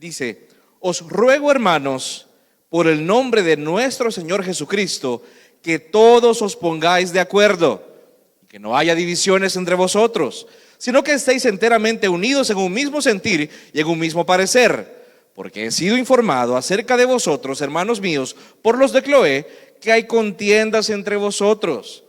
Dice: os ruego, hermanos, por el nombre de nuestro Señor Jesucristo, que todos os pongáis de acuerdo, y que no haya divisiones entre vosotros, sino que estéis enteramente unidos en un mismo sentir y en un mismo parecer. Porque he sido informado acerca de vosotros, hermanos míos, por los de Cloé, que hay contiendas entre vosotros.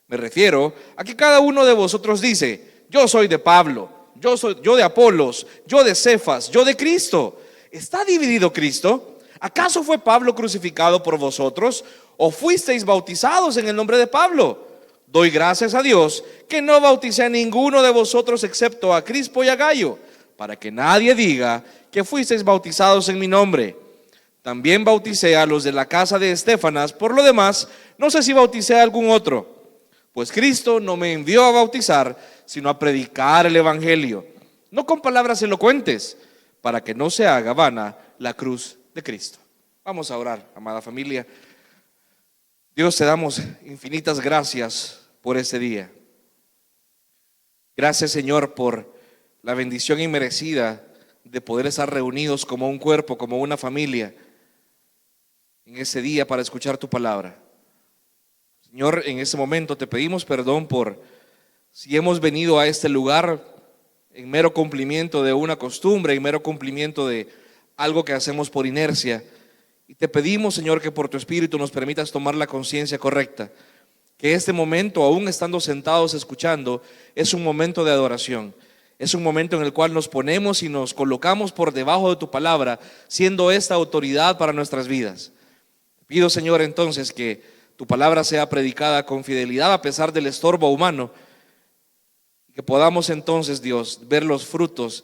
Me refiero a que cada uno de vosotros dice: yo soy de Pablo, yo de Apolos, yo de Cefas, yo de Cristo. ¿Está dividido Cristo? ¿Acaso fue Pablo crucificado por vosotros? ¿O fuisteis bautizados en el nombre de Pablo? Doy gracias a Dios que no bauticé a ninguno de vosotros excepto a Crispo y a Gayo, para que nadie diga que fuisteis bautizados en mi nombre. También bauticé a los de la casa de Estéfanas. Por lo demás, no sé si bauticé a algún otro, pues Cristo no me envió a bautizar, sino a predicar el evangelio, no con palabras elocuentes, para que no se haga vana la cruz de Cristo. Vamos a orar, amada familia. Dios, te damos infinitas gracias por este día. Gracias, Señor, por la bendición inmerecida de poder estar reunidos como un cuerpo, como una familia, en ese día para escuchar tu palabra. Señor, en este momento te pedimos perdón por si hemos venido a este lugar en mero cumplimiento de una costumbre, en mero cumplimiento de algo que hacemos por inercia. Y te pedimos, Señor, que por tu Espíritu nos permitas tomar la conciencia correcta, que este momento, aún estando sentados escuchando, es un momento de adoración. Es un momento en el cual nos ponemos y nos colocamos por debajo de tu palabra, siendo esta autoridad para nuestras vidas. Te pido, Señor, entonces que tu palabra sea predicada con fidelidad a pesar del estorbo humano, y que podamos entonces, Dios, ver los frutos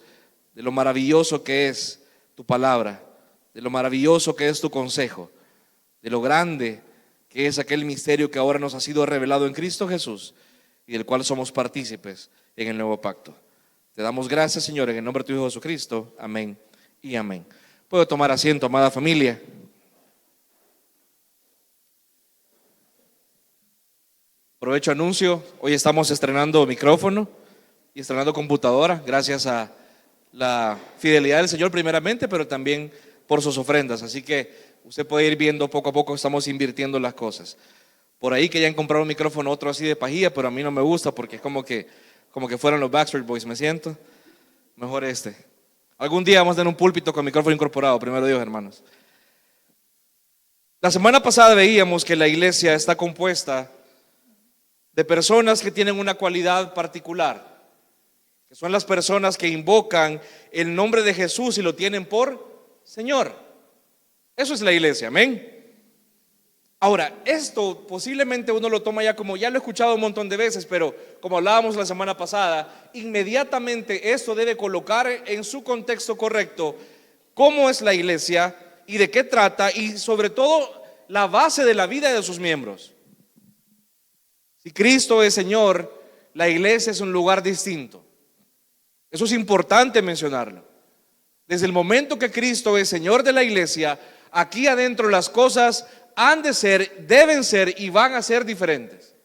de lo maravilloso que es tu palabra, de lo maravilloso que es tu consejo, de lo grande que es aquel misterio que ahora nos ha sido revelado en Cristo Jesús y del cual somos partícipes en el nuevo pacto. Te damos gracias, Señor, en el nombre de tu Hijo Jesucristo. Amén y amén. Puedo tomar asiento, amada familia. Aprovecho anuncio, hoy estamos estrenando micrófono y estrenando computadora, gracias a la fidelidad del Señor primeramente, pero también por sus ofrendas. Así que usted puede ir viendo poco a poco, estamos invirtiendo las cosas. Por ahí que ya han comprado un micrófono, otro así de pajilla, pero a mí no me gusta porque es como que fueran los Backstreet Boys, me siento. Mejor este. Algún día vamos a tener un púlpito con micrófono incorporado, primero Dios, hermanos. La semana pasada veíamos que la iglesia está compuesta de personas que tienen una cualidad particular, que son las personas que invocan el nombre de Jesús y lo tienen por Señor. Eso es la iglesia, amén. Ahora, esto posiblemente uno lo toma ya como, ya lo he escuchado un montón de veces, pero como hablábamos la semana pasada, inmediatamente esto debe colocar en su contexto correcto cómo es la iglesia y de qué trata, y sobre todo la base de la vida de sus miembros. Si Cristo es Señor, la iglesia es un lugar distinto. Eso es importante mencionarlo. Desde el momento que Cristo es Señor de la iglesia, aquí adentro las cosas han de ser, deben ser y van a ser diferentes.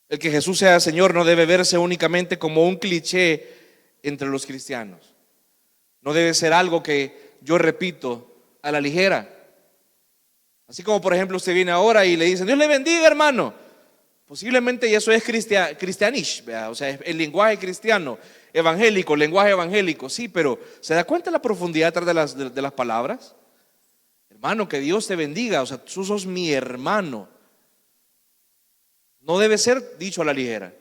El que Jesús sea Señor no debe verse únicamente como un cliché entre los cristianos. No debe ser algo que yo repito a la ligera. Así como por ejemplo usted viene ahora y le dice: Dios le bendiga, hermano. Posiblemente eso es cristianish, o sea, el lenguaje cristiano, evangélico, lenguaje evangélico. Sí, pero ¿se da cuenta la profundidad detrás de las palabras? Hermano, que Dios te bendiga, o sea, tú sos mi hermano. No debe ser dicho a la ligera,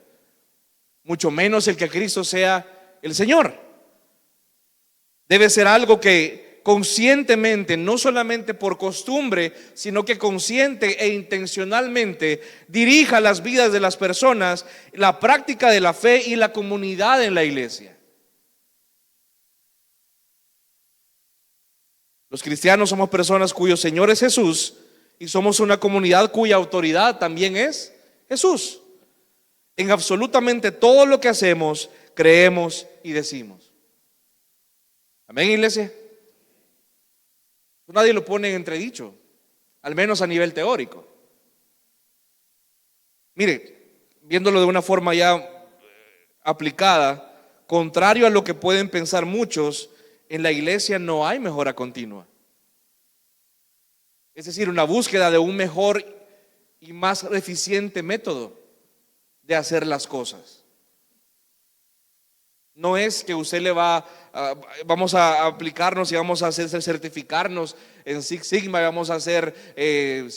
mucho menos el que Cristo sea el Señor. Debe ser algo que conscientemente, no solamente por costumbre, sino que consciente e intencionalmente dirija las vidas de las personas, la práctica de la fe y la comunidad en la iglesia. Los cristianos somos personas cuyo Señor es Jesús y somos una comunidad cuya autoridad también es Jesús. En absolutamente todo lo que hacemos, creemos y decimos. Amén, iglesia. Nadie lo pone en entredicho, al menos a nivel teórico. Mire, viéndolo de una forma ya aplicada, contrario a lo que pueden pensar muchos, en la iglesia no hay mejora continua. Es decir, una búsqueda de un mejor y más eficiente método de hacer las cosas. No es que usted vamos a aplicarnos y vamos a certificarnos en Six Sigma, vamos a hacer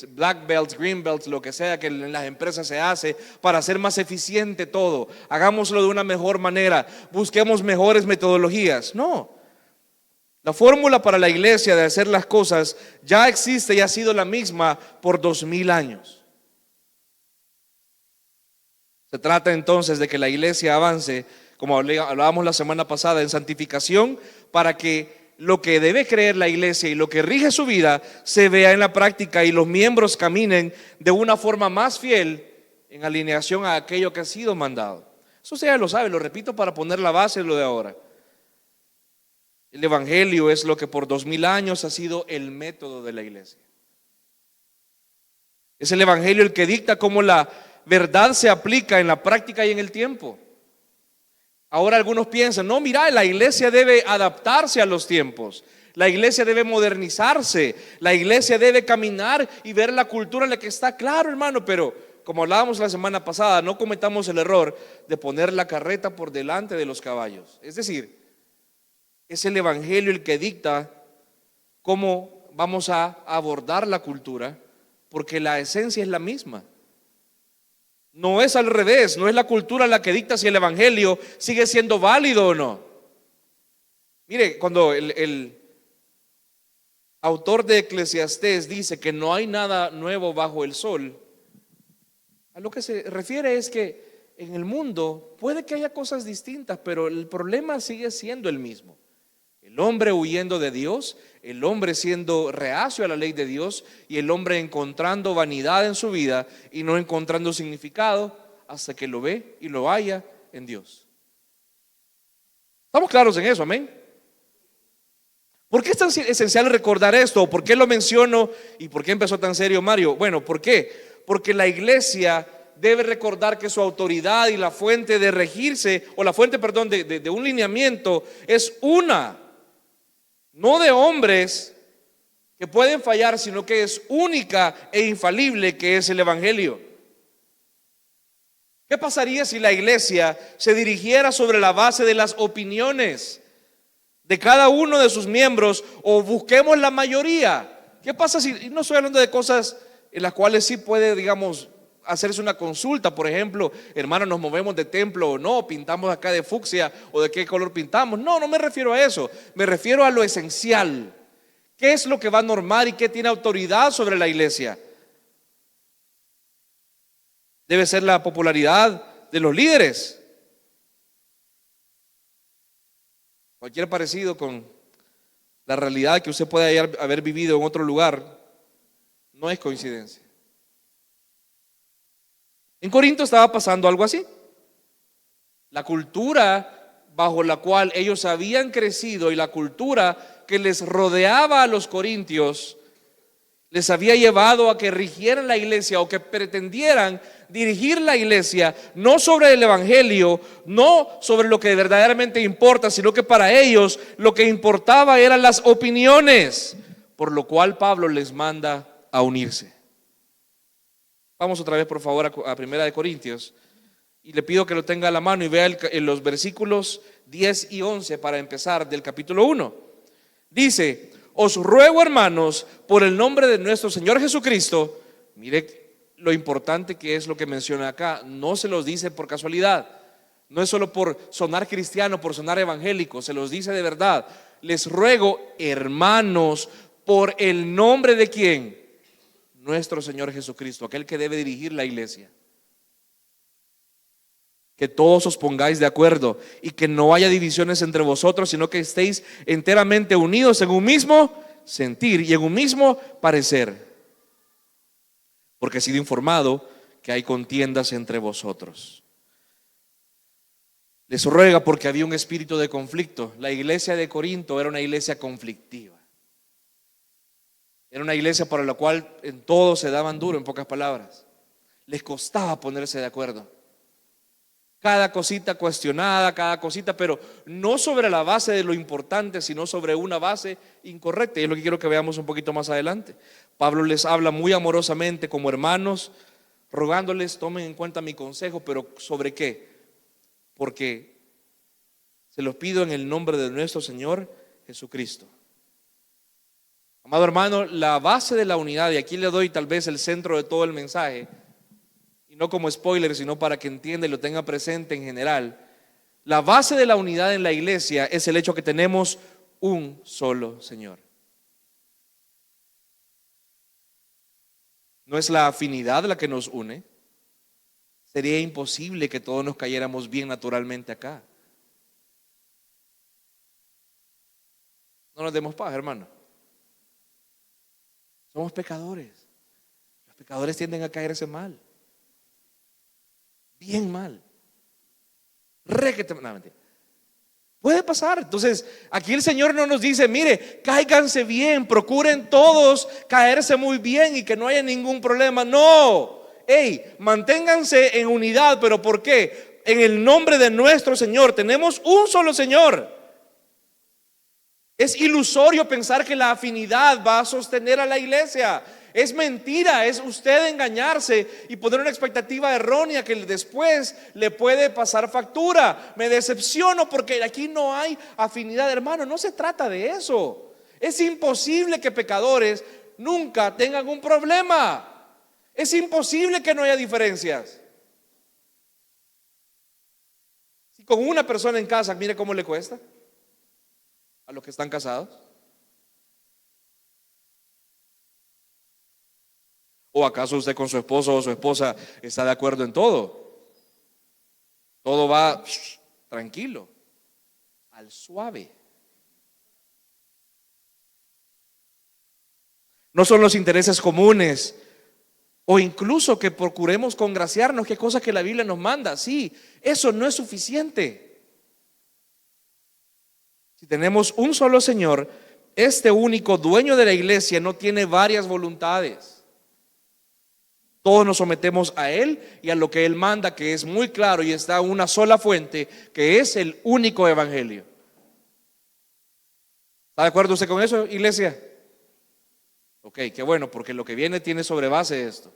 Black Belts, Green Belts, lo que sea que en las empresas se hace para hacer más eficiente todo. Hagámoslo de una mejor manera, busquemos mejores metodologías. No, la fórmula para la iglesia de hacer las cosas ya existe y ha sido la misma por 2000 años. Se trata entonces de que la iglesia avance, como hablábamos la semana pasada, en santificación, para que lo que debe creer la iglesia y lo que rige su vida se vea en la práctica y los miembros caminen de una forma más fiel en alineación a aquello que ha sido mandado. Eso usted ya lo sabe, lo repito para poner la base de lo de ahora. El evangelio es lo que por 2000 años ha sido el método de la iglesia. Es el evangelio el que dicta cómo la verdad se aplica en la práctica y en el tiempo. Ahora algunos piensan, no, mira, la iglesia debe adaptarse a los tiempos. La iglesia debe modernizarse. La iglesia debe caminar y ver la cultura en la que está. Claro, hermano, pero como hablábamos la semana pasada, no cometamos el error de poner la carreta por delante de los caballos. Es decir, es el evangelio el que dicta cómo vamos a abordar la cultura, porque la esencia es la misma. No es al revés, no es la cultura la que dicta si el evangelio sigue siendo válido o no. Mire, cuando el autor de Eclesiastés dice que no hay nada nuevo bajo el sol, a lo que se refiere es que en el mundo puede que haya cosas distintas, pero el problema sigue siendo el mismo. El hombre huyendo de Dios, el hombre siendo reacio a la ley de Dios y el hombre encontrando vanidad en su vida y no encontrando significado hasta que lo ve y lo halla en Dios. ¿Estamos claros en eso? Amén. ¿Por qué es tan esencial recordar esto? ¿Por qué lo menciono? ¿Y por qué empezó tan serio Mario? Bueno, ¿por qué? Porque la iglesia debe recordar que su autoridad y la fuente de regirse, o la fuente, perdón, de un lineamiento es una. No de hombres que pueden fallar, sino que es única e infalible, que es el evangelio. ¿Qué pasaría si la iglesia se dirigiera sobre la base de las opiniones de cada uno de sus miembros, o busquemos la mayoría? ¿Qué pasa si, y no estoy hablando de cosas en las cuales sí puede, digamos, hacerse una consulta? Por ejemplo, hermano, ¿nos movemos de templo o no? ¿Pintamos acá de fucsia o de qué color pintamos? No, no me refiero a eso. Me refiero a lo esencial. ¿Qué es lo que va a normar y qué tiene autoridad sobre la iglesia? Debe ser la popularidad de los líderes. Cualquier parecido con la realidad que usted puede haber vivido en otro lugar no es coincidencia. En Corinto estaba pasando algo así. La cultura bajo la cual ellos habían crecido y la cultura que les rodeaba a los corintios les había llevado a que rigieran la iglesia, o que pretendieran dirigir la iglesia no sobre el evangelio, no sobre lo que verdaderamente importa, sino que para ellos lo que importaba eran las opiniones, por lo cual Pablo les manda a unirse. Vamos otra vez por favor a Primera de Corintios, y le pido que lo tenga a la mano y vea en los versículos 10 y 11 para empezar del capítulo 1. Dice: os ruego, hermanos, por el nombre de nuestro Señor Jesucristo. Mire lo importante que es lo que menciona acá. No se los dice por casualidad, no es solo por sonar cristiano, por sonar evangélico, se los dice de verdad. Les ruego, hermanos, por el nombre de ¿quién? Nuestro Señor Jesucristo, aquel que debe dirigir la iglesia. Que todos os pongáis de acuerdo y que no haya divisiones entre vosotros, sino que estéis enteramente unidos en un mismo sentir y en un mismo parecer. Porque he sido informado que hay contiendas entre vosotros. Les ruega porque había un espíritu de conflicto. La iglesia de Corinto era una iglesia conflictiva. Era una iglesia para la cual en todo se daban duro, en pocas palabras. Les costaba ponerse de acuerdo. cada cosita cuestionada, cada cosita, pero no sobre la base de lo importante, sino sobre una base incorrecta. Y es lo que quiero que veamos un poquito más adelante. Pablo les habla muy amorosamente como hermanos, rogándoles tomen en cuenta mi consejo, pero ¿sobre qué? Porque se los pido en el nombre de nuestro Señor Jesucristo. Amado hermano, la base de la unidad, y aquí le doy tal vez el centro de todo el mensaje, y no como spoiler, sino para que entienda y lo tenga presente en general. La base de la unidad en la iglesia es el hecho que tenemos un solo Señor. No es la afinidad la que nos une. Sería imposible que todos nos cayéramos bien naturalmente acá. No nos demos paz, hermano. Somos pecadores. Los pecadores tienden a caerse mal. Bien mal. No, mentira. Puede pasar. Entonces, aquí el Señor no nos dice, mire, cáiganse bien, procuren todos caerse muy bien y que no haya ningún problema. No. Manténganse en unidad, pero ¿por qué? En el nombre de nuestro Señor. Tenemos un solo Señor. Es ilusorio pensar que la afinidad va a sostener a la iglesia. Es mentira, es usted engañarse y poner una expectativa errónea que después le puede pasar factura. Me decepciono porque aquí no hay afinidad, hermano. No se trata de eso. Es imposible que pecadores nunca tengan un problema. Es imposible que no haya diferencias. Si con una persona en casa, mire cómo le cuesta a los que están casados. ¿O acaso usted con su esposo o su esposa está de acuerdo en todo? Todo va tranquilo, al suave. No son los intereses comunes, o incluso que procuremos congraciarnos, que cosas que la Biblia nos manda. Sí, eso no es suficiente. Si tenemos un solo Señor, este único dueño de la iglesia no tiene varias voluntades. Todos nos sometemos a Él y a lo que Él manda, que es muy claro y está en una sola fuente, que es el único evangelio. ¿Está de acuerdo usted con eso, iglesia? Ok, qué bueno, porque lo que viene tiene sobre base esto.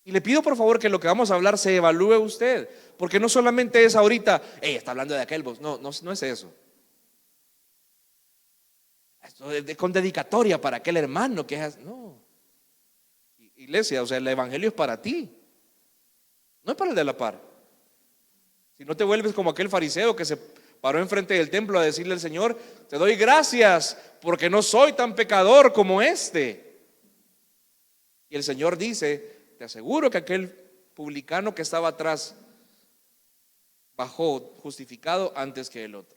Y le pido por favor que lo que vamos a hablar se evalúe usted, porque no solamente es ahorita, está hablando de aquel vos. No es eso. Esto es con dedicatoria para aquel hermano que es, no. Iglesia, o sea, el evangelio es para ti, no es para el de la par. Si no te vuelves como aquel fariseo que se paró enfrente del templo a decirle al Señor, te doy gracias porque no soy tan pecador como este. Y el Señor dice, te aseguro que aquel publicano que estaba atrás bajó justificado antes que el otro.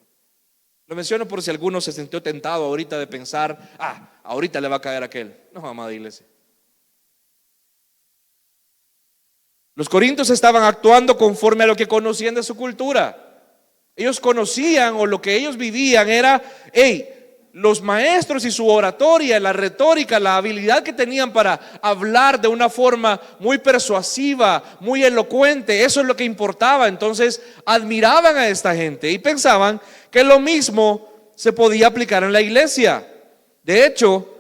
Lo menciono por si alguno se sintió tentado ahorita de pensar, ahorita le va a caer aquel. No, amada iglesia. Los corintios estaban actuando conforme a lo que conocían de su cultura. Ellos conocían, o lo que ellos vivían era, los maestros y su oratoria, la retórica, la habilidad que tenían para hablar de una forma muy persuasiva, muy elocuente, eso es lo que importaba. Entonces admiraban a esta gente y pensaban que lo mismo se podía aplicar en la iglesia. De hecho,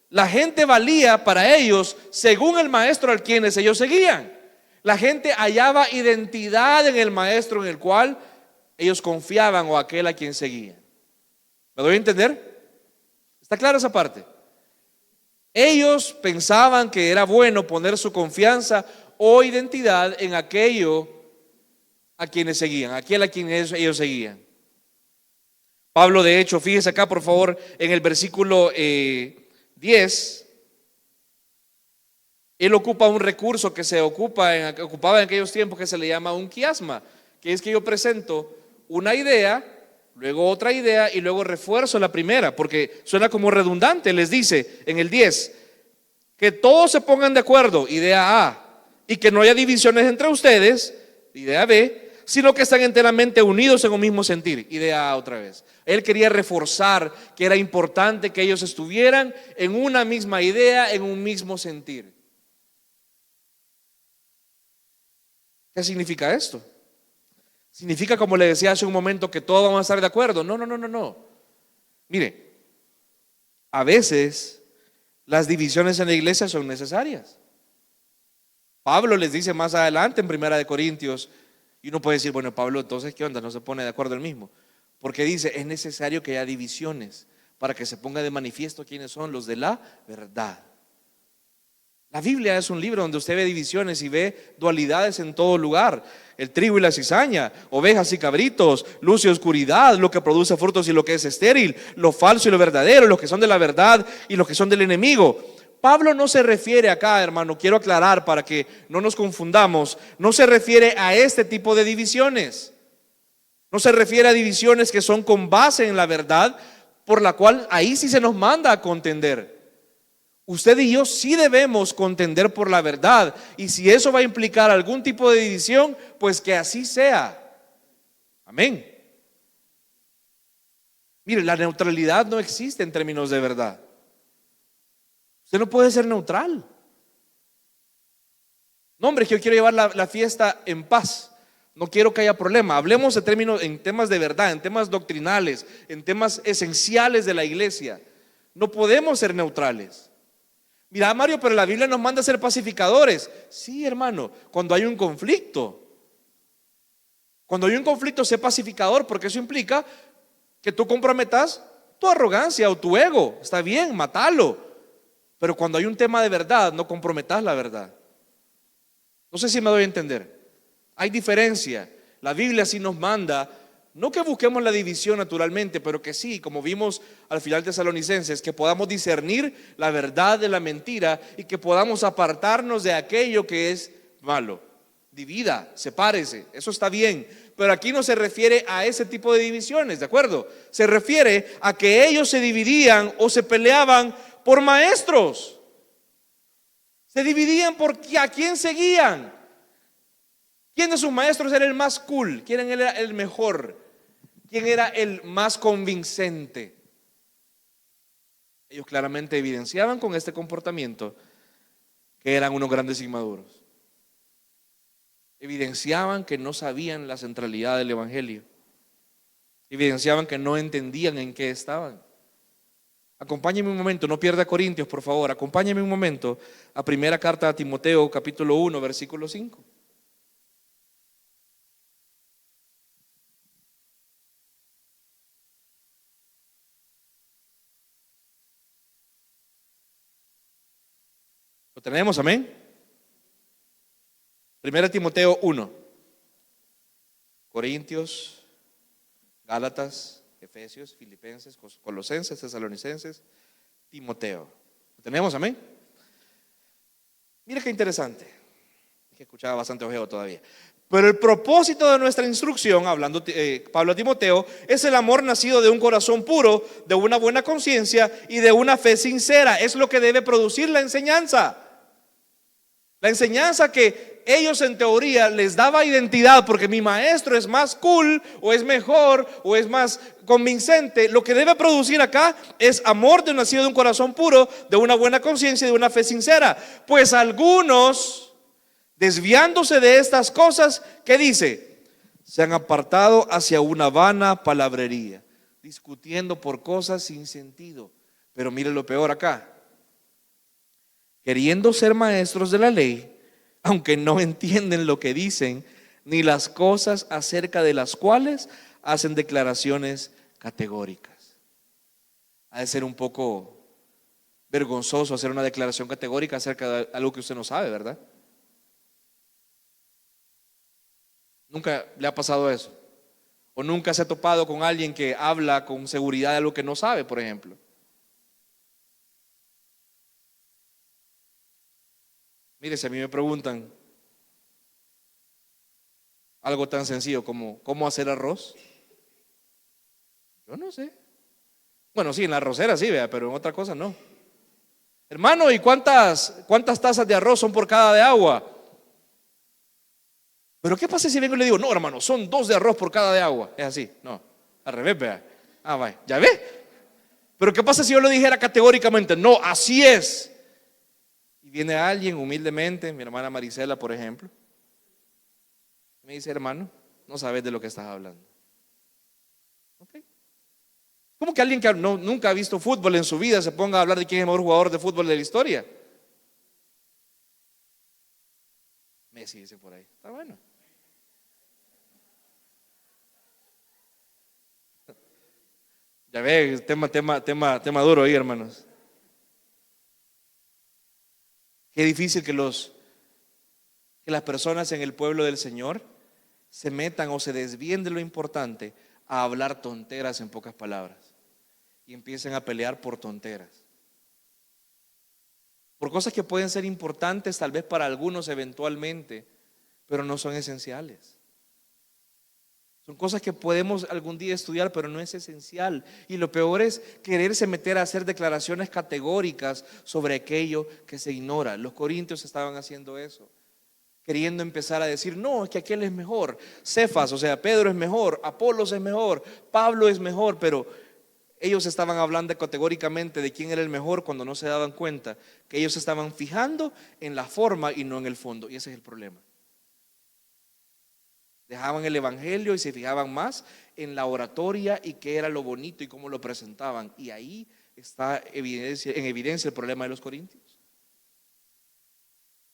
la gente valía para ellos según el maestro al quienes ellos seguían. La gente hallaba identidad en el maestro en el cual ellos confiaban o aquel a quien seguían. ¿Me doy a entender? ¿Está clara esa parte? Ellos pensaban que era bueno poner su confianza o identidad en aquello a quienes seguían, aquel a quien ellos seguían. Pablo, de hecho, fíjese acá por favor en el versículo 10. Él ocupa un recurso que ocupaba en aquellos tiempos, que se le llama un quiasma, que es que yo presento una idea, luego otra idea y luego refuerzo la primera, porque suena como redundante. Les dice en el 10, que todos se pongan de acuerdo, idea A, y que no haya divisiones entre ustedes, idea B, sino que están enteramente unidos en un mismo sentir, idea A otra vez. Él quería reforzar que era importante que ellos estuvieran en una misma idea, en un mismo sentir. ¿Qué significa esto? ¿Significa, como le decía hace un momento, que todos vamos a estar de acuerdo? No, no, no, no, no. Mire, a veces las divisiones en la iglesia son necesarias. Pablo les dice más adelante en Primera de Corintios, y uno puede decir, bueno, Pablo, entonces, ¿qué onda? No se pone de acuerdo él mismo. Porque dice, es necesario que haya divisiones para que se ponga de manifiesto quiénes son los de la verdad. La Biblia es un libro donde usted ve divisiones y ve dualidades en todo lugar. El trigo y la cizaña, ovejas y cabritos, luz y oscuridad, lo que produce frutos y lo que es estéril, lo falso y lo verdadero, los que son de la verdad y los que son del enemigo. Pablo no se refiere acá, hermano, quiero aclarar para que no nos confundamos, no se refiere a este tipo de divisiones. No se refiere a divisiones que son con base en la verdad, por la cual ahí sí se nos manda a contender. Usted y yo sí debemos contender por la verdad, y si eso va a implicar algún tipo de división, pues que así sea. Amén. Mire, la neutralidad no existe en términos de verdad. Usted no puede ser neutral. No, hombre, que yo quiero llevar la fiesta en paz. No quiero que haya problema. Hablemos de términos, en temas de verdad, en temas doctrinales, en temas esenciales de la iglesia. No podemos ser neutrales. Mira, Mario, pero la Biblia nos manda a ser pacificadores. Sí, hermano, cuando hay un conflicto. Cuando hay un conflicto, sé pacificador, porque eso implica que tú comprometas tu arrogancia o tu ego. Está bien, matalo. Pero cuando hay un tema de verdad, no comprometas la verdad. No sé si me doy a entender. Hay diferencia. La Biblia sí nos manda, no que busquemos la división naturalmente, pero que sí, como vimos al final de Tesalonicenses, que podamos discernir la verdad de la mentira y que podamos apartarnos de aquello que es malo. Divida, sepárese, eso está bien, pero aquí no se refiere a ese tipo de divisiones, ¿de acuerdo? Se refiere a que ellos se dividían o se peleaban por maestros. Se dividían por a quién seguían. ¿Quién de sus maestros era el más cool? ¿Quién era el mejor? ¿Quién era el más convincente? Ellos claramente evidenciaban con este comportamiento que eran unos grandes inmaduros. Evidenciaban que no sabían la centralidad del evangelio. Evidenciaban que no entendían en qué estaban. Acompáñeme un momento, no pierda Corintios, por favor. Acompáñeme un momento a primera carta a Timoteo, capítulo 1, versículo 5. ¿Lo tenemos? Amén. Primera Timoteo 1. Corintios, Gálatas, Efesios, Filipenses, Colosenses, Tesalonicenses, Timoteo. ¿Lo tenemos? Amén. Mira qué interesante. Es que escuchaba bastante ojeo todavía. Pero el propósito de nuestra instrucción, hablando Pablo a Timoteo, es el amor nacido de un corazón puro, de una buena conciencia y de una fe sincera. Es lo que debe producir la enseñanza. La enseñanza que ellos en teoría les daba identidad, porque mi maestro es más cool, o es mejor, o es más convincente. Lo que debe producir acá es amor nacido de un corazón puro, de una buena conciencia y de una fe sincera. Pues algunos, desviándose de estas cosas, ¿qué dice? Se han apartado hacia una vana palabrería, discutiendo por cosas sin sentido. Pero mire lo peor acá. Queriendo ser maestros de la ley, aunque no entienden lo que dicen, ni las cosas acerca de las cuales hacen declaraciones categóricas. Ha de ser un poco vergonzoso hacer una declaración categórica acerca de algo que usted no sabe, ¿verdad? ¿Nunca le ha pasado eso? ¿O nunca se ha topado con alguien que habla con seguridad de algo que no sabe, por ejemplo? Mire, si a mí me preguntan algo tan sencillo como ¿cómo hacer arroz? Yo no sé. Bueno, sí, en la arrocera sí, vea, pero en otra cosa no. Hermano, ¿y cuántas tazas de arroz son por cada de agua? Pero ¿qué pasa si vengo y le digo, no, hermano, son 2 de arroz por cada de agua? Es así, no, al revés, vea. Ah, vaya, ¿ya ve? Pero ¿qué pasa si yo lo dijera categóricamente? No, así es. Y viene alguien humildemente, mi hermana Marisela, por ejemplo, me dice, hermano, no sabes de lo que estás hablando. ¿Okay? ¿Cómo que alguien que nunca ha visto fútbol en su vida se ponga a hablar de quién es el mejor jugador de fútbol de la historia? Messi dice por ahí. Está bueno. Ya ve, tema duro ahí, hermanos. Qué difícil que las personas en el pueblo del Señor se metan o se desvíen de lo importante a hablar tonteras, en pocas palabras, y empiecen a pelear por tonteras, por cosas que pueden ser importantes tal vez para algunos eventualmente, pero no son esenciales. Son cosas que podemos algún día estudiar, pero no es esencial. Y lo peor es quererse meter a hacer declaraciones categóricas sobre aquello que se ignora. Los corintios estaban haciendo eso, queriendo empezar a decir, no, es que aquel es mejor. Cefas, o sea, Pedro es mejor, Apolos es mejor, Pablo es mejor, pero ellos estaban hablando categóricamente de quién era el mejor cuando no se daban cuenta que ellos se estaban fijando en la forma y no en el fondo. Y ese es el problema. Dejaban el evangelio y se fijaban más en la oratoria y qué era lo bonito y cómo lo presentaban. Y ahí está en evidencia el problema de los corintios.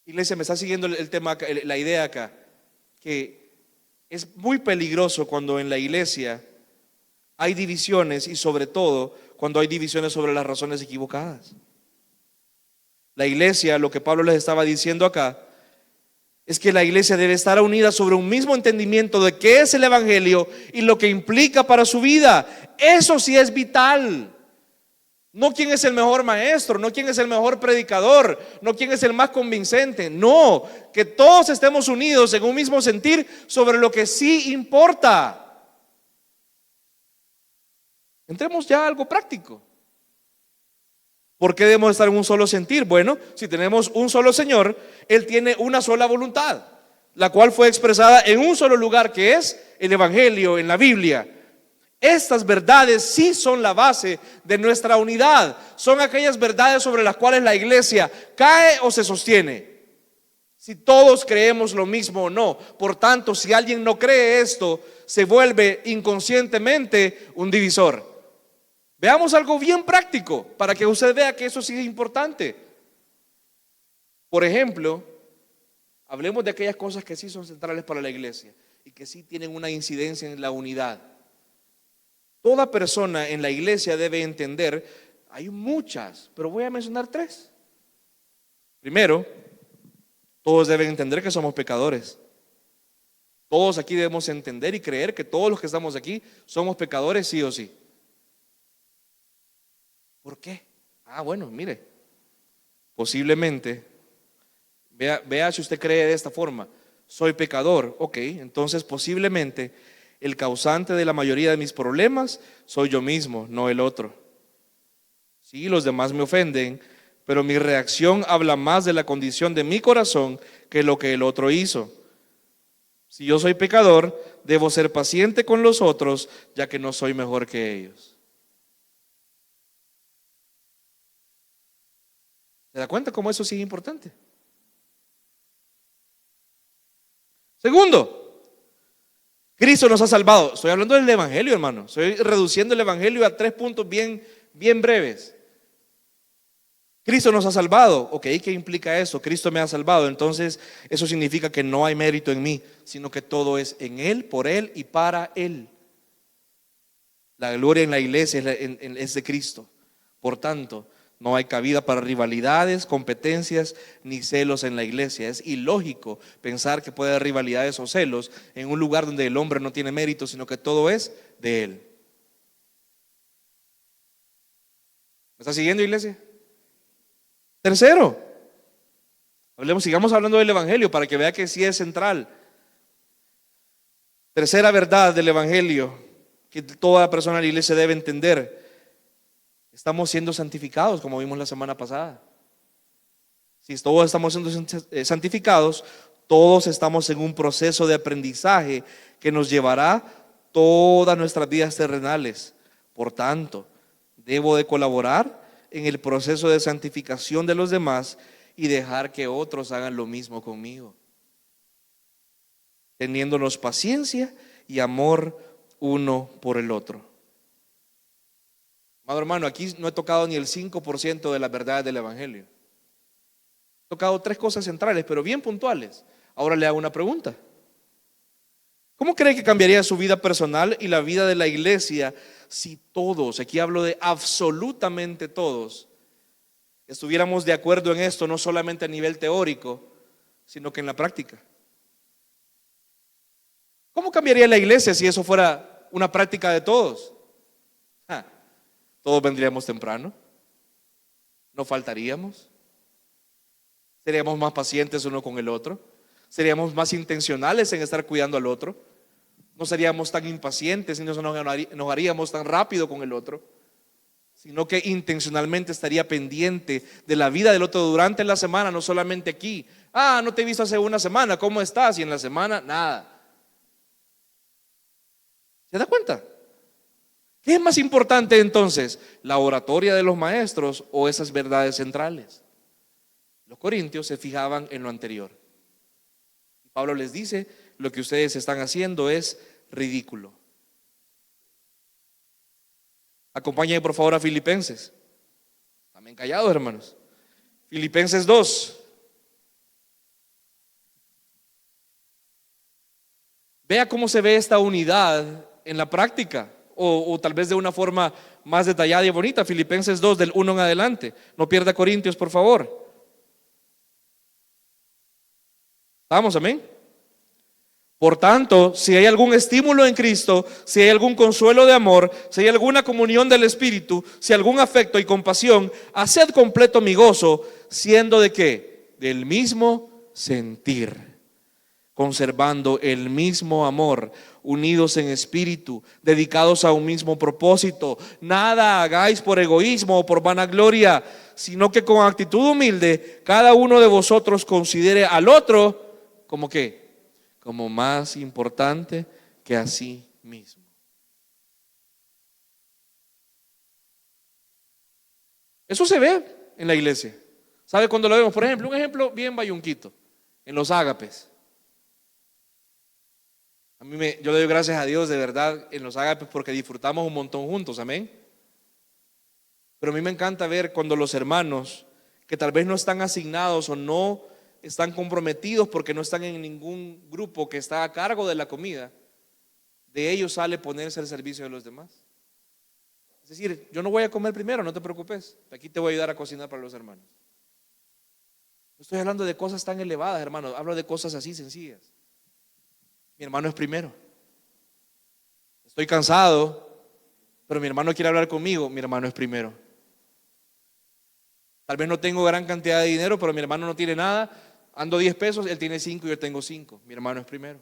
Iglesia, me está siguiendo el tema, la idea acá, que es muy peligroso cuando en la iglesia hay divisiones y sobre todo cuando hay divisiones sobre las razones equivocadas. La iglesia, lo que Pablo les estaba diciendo acá, es que la iglesia debe estar unida sobre un mismo entendimiento de qué es el evangelio y lo que implica para su vida. Eso sí es vital. No quién es el mejor maestro, no quién es el mejor predicador, no quién es el más convincente. No, que todos estemos unidos en un mismo sentir sobre lo que sí importa. Entremos ya a algo práctico. ¿Por qué debemos estar en un solo sentir? Bueno, si tenemos un solo Señor, Él tiene una sola voluntad, la cual fue expresada en un solo lugar, que es el Evangelio, en la Biblia. Estas verdades sí son la base de nuestra unidad. Son aquellas verdades sobre las cuales la iglesia cae o se sostiene. Si todos creemos lo mismo o no. Por tanto, si alguien no cree esto, se vuelve inconscientemente un divisor. Veamos algo bien práctico para que usted vea que eso sí es importante. Por ejemplo, hablemos de aquellas cosas que sí son centrales para la iglesia y que sí tienen una incidencia en la unidad. Toda persona en la iglesia debe entender, hay muchas, pero voy a mencionar 3. Primero, todos deben entender que somos pecadores. Todos aquí debemos entender y creer que todos los que estamos aquí somos pecadores sí o sí. ¿Por qué? Bueno, mire, posiblemente, vea si usted cree de esta forma, soy pecador, ok, entonces posiblemente el causante de la mayoría de mis problemas soy yo mismo, no el otro. Sí, los demás me ofenden, pero mi reacción habla más de la condición de mi corazón que lo que el otro hizo. Si yo soy pecador, debo ser paciente con los otros, ya que no soy mejor que ellos. ¿Se da cuenta cómo eso sí es importante? Segundo, Cristo nos ha salvado. Estoy hablando del evangelio, hermano. Estoy reduciendo el evangelio a 3 puntos bien breves. Cristo nos ha salvado. Ok, ¿qué implica eso? Cristo me ha salvado. Entonces eso significa que no hay mérito en mí, sino que todo es en Él, por Él y para Él. La gloria en la iglesia es de Cristo. Por tanto, no hay cabida para rivalidades, competencias ni celos en la iglesia. Es ilógico pensar que puede haber rivalidades o celos en un lugar donde el hombre no tiene mérito, sino que todo es de Él. ¿Me está siguiendo, iglesia? Tercero, sigamos hablando del evangelio para que vea que sí es central. Tercera verdad del evangelio que toda persona de la iglesia debe entender: estamos siendo santificados, como vimos la semana pasada. Si todos estamos siendo santificados, todos estamos en un proceso de aprendizaje que nos llevará todas nuestras vidas terrenales. Por tanto, debo de colaborar en el proceso de santificación de los demás y dejar que otros hagan lo mismo conmigo, teniéndonos paciencia y amor uno por el otro. Amado hermano, aquí no he tocado ni el 5% de las verdades del Evangelio. He tocado 3 cosas centrales, pero bien puntuales. Ahora le hago una pregunta. ¿Cómo cree que cambiaría su vida personal y la vida de la iglesia si todos, aquí hablo de absolutamente todos, estuviéramos de acuerdo en esto, no solamente a nivel teórico, sino que en la práctica? ¿Cómo cambiaría la iglesia si eso fuera una práctica de todos? Todos vendríamos temprano, no faltaríamos, seríamos más pacientes uno con el otro, seríamos más intencionales en estar cuidando al otro, no seríamos tan impacientes y no nos enojaríamos tan rápido con el otro, sino que intencionalmente estaría pendiente de la vida del otro durante la semana, no solamente aquí. No te he visto hace una semana, ¿cómo estás? Y en la semana, nada. ¿Se da cuenta? ¿Qué es más importante entonces? ¿La oratoria de los maestros o esas verdades centrales? Los corintios se fijaban en lo anterior. Pablo les dice: lo que ustedes están haciendo es ridículo. Acompáñenme por favor a Filipenses. También callados, hermanos. Filipenses 2. Vea cómo se ve esta unidad en la práctica, o tal vez de una forma más detallada y bonita. Filipenses 2, del 1 en adelante. No pierda Corintios, por favor. Vamos, amén. Por tanto, si hay algún estímulo en Cristo, si hay algún consuelo de amor, si hay alguna comunión del Espíritu, si hay algún afecto y compasión, haced completo mi gozo, siendo ¿de qué? Del mismo sentir, conservando el mismo amor, unidos en espíritu, dedicados a un mismo propósito. Nada hagáis por egoísmo o por vanagloria, sino que con actitud humilde cada uno de vosotros considere al otro como ¿qué? Como más importante que a sí mismo. Eso se ve en la iglesia. ¿Sabe cuándo lo vemos? Por ejemplo, un ejemplo bien bayunquito, en los ágapes. Yo le doy gracias a Dios de verdad en los ágapes porque disfrutamos un montón juntos, amén. Pero a mí me encanta ver cuando los hermanos que tal vez no están asignados o no están comprometidos porque no están en ningún grupo que está a cargo de la comida, de ellos sale ponerse al servicio de los demás. Es decir, yo no voy a comer primero, no te preocupes, aquí te voy a ayudar a cocinar para los hermanos. No estoy hablando de cosas tan elevadas, hermanos, hablo de cosas así sencillas. Mi hermano es primero. Estoy cansado, pero mi hermano quiere hablar conmigo, mi hermano es primero. Tal vez no tengo gran cantidad de dinero, pero mi hermano no tiene nada. Ando 10 pesos, él tiene 5 y yo tengo 5. Mi hermano es primero.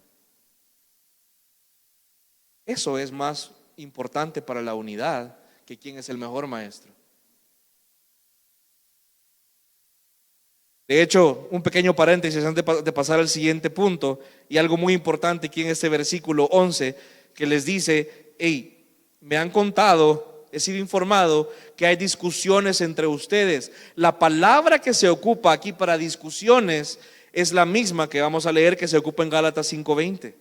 Eso es más importante para la unidad que quién es el mejor maestro. De hecho, un pequeño paréntesis antes de pasar al siguiente punto, y algo muy importante aquí en este versículo 11, que les dice: hey, me han contado, he sido informado que hay discusiones entre ustedes. La palabra que se ocupa aquí para discusiones es la misma que vamos a leer, que se ocupa en Gálatas 5:20.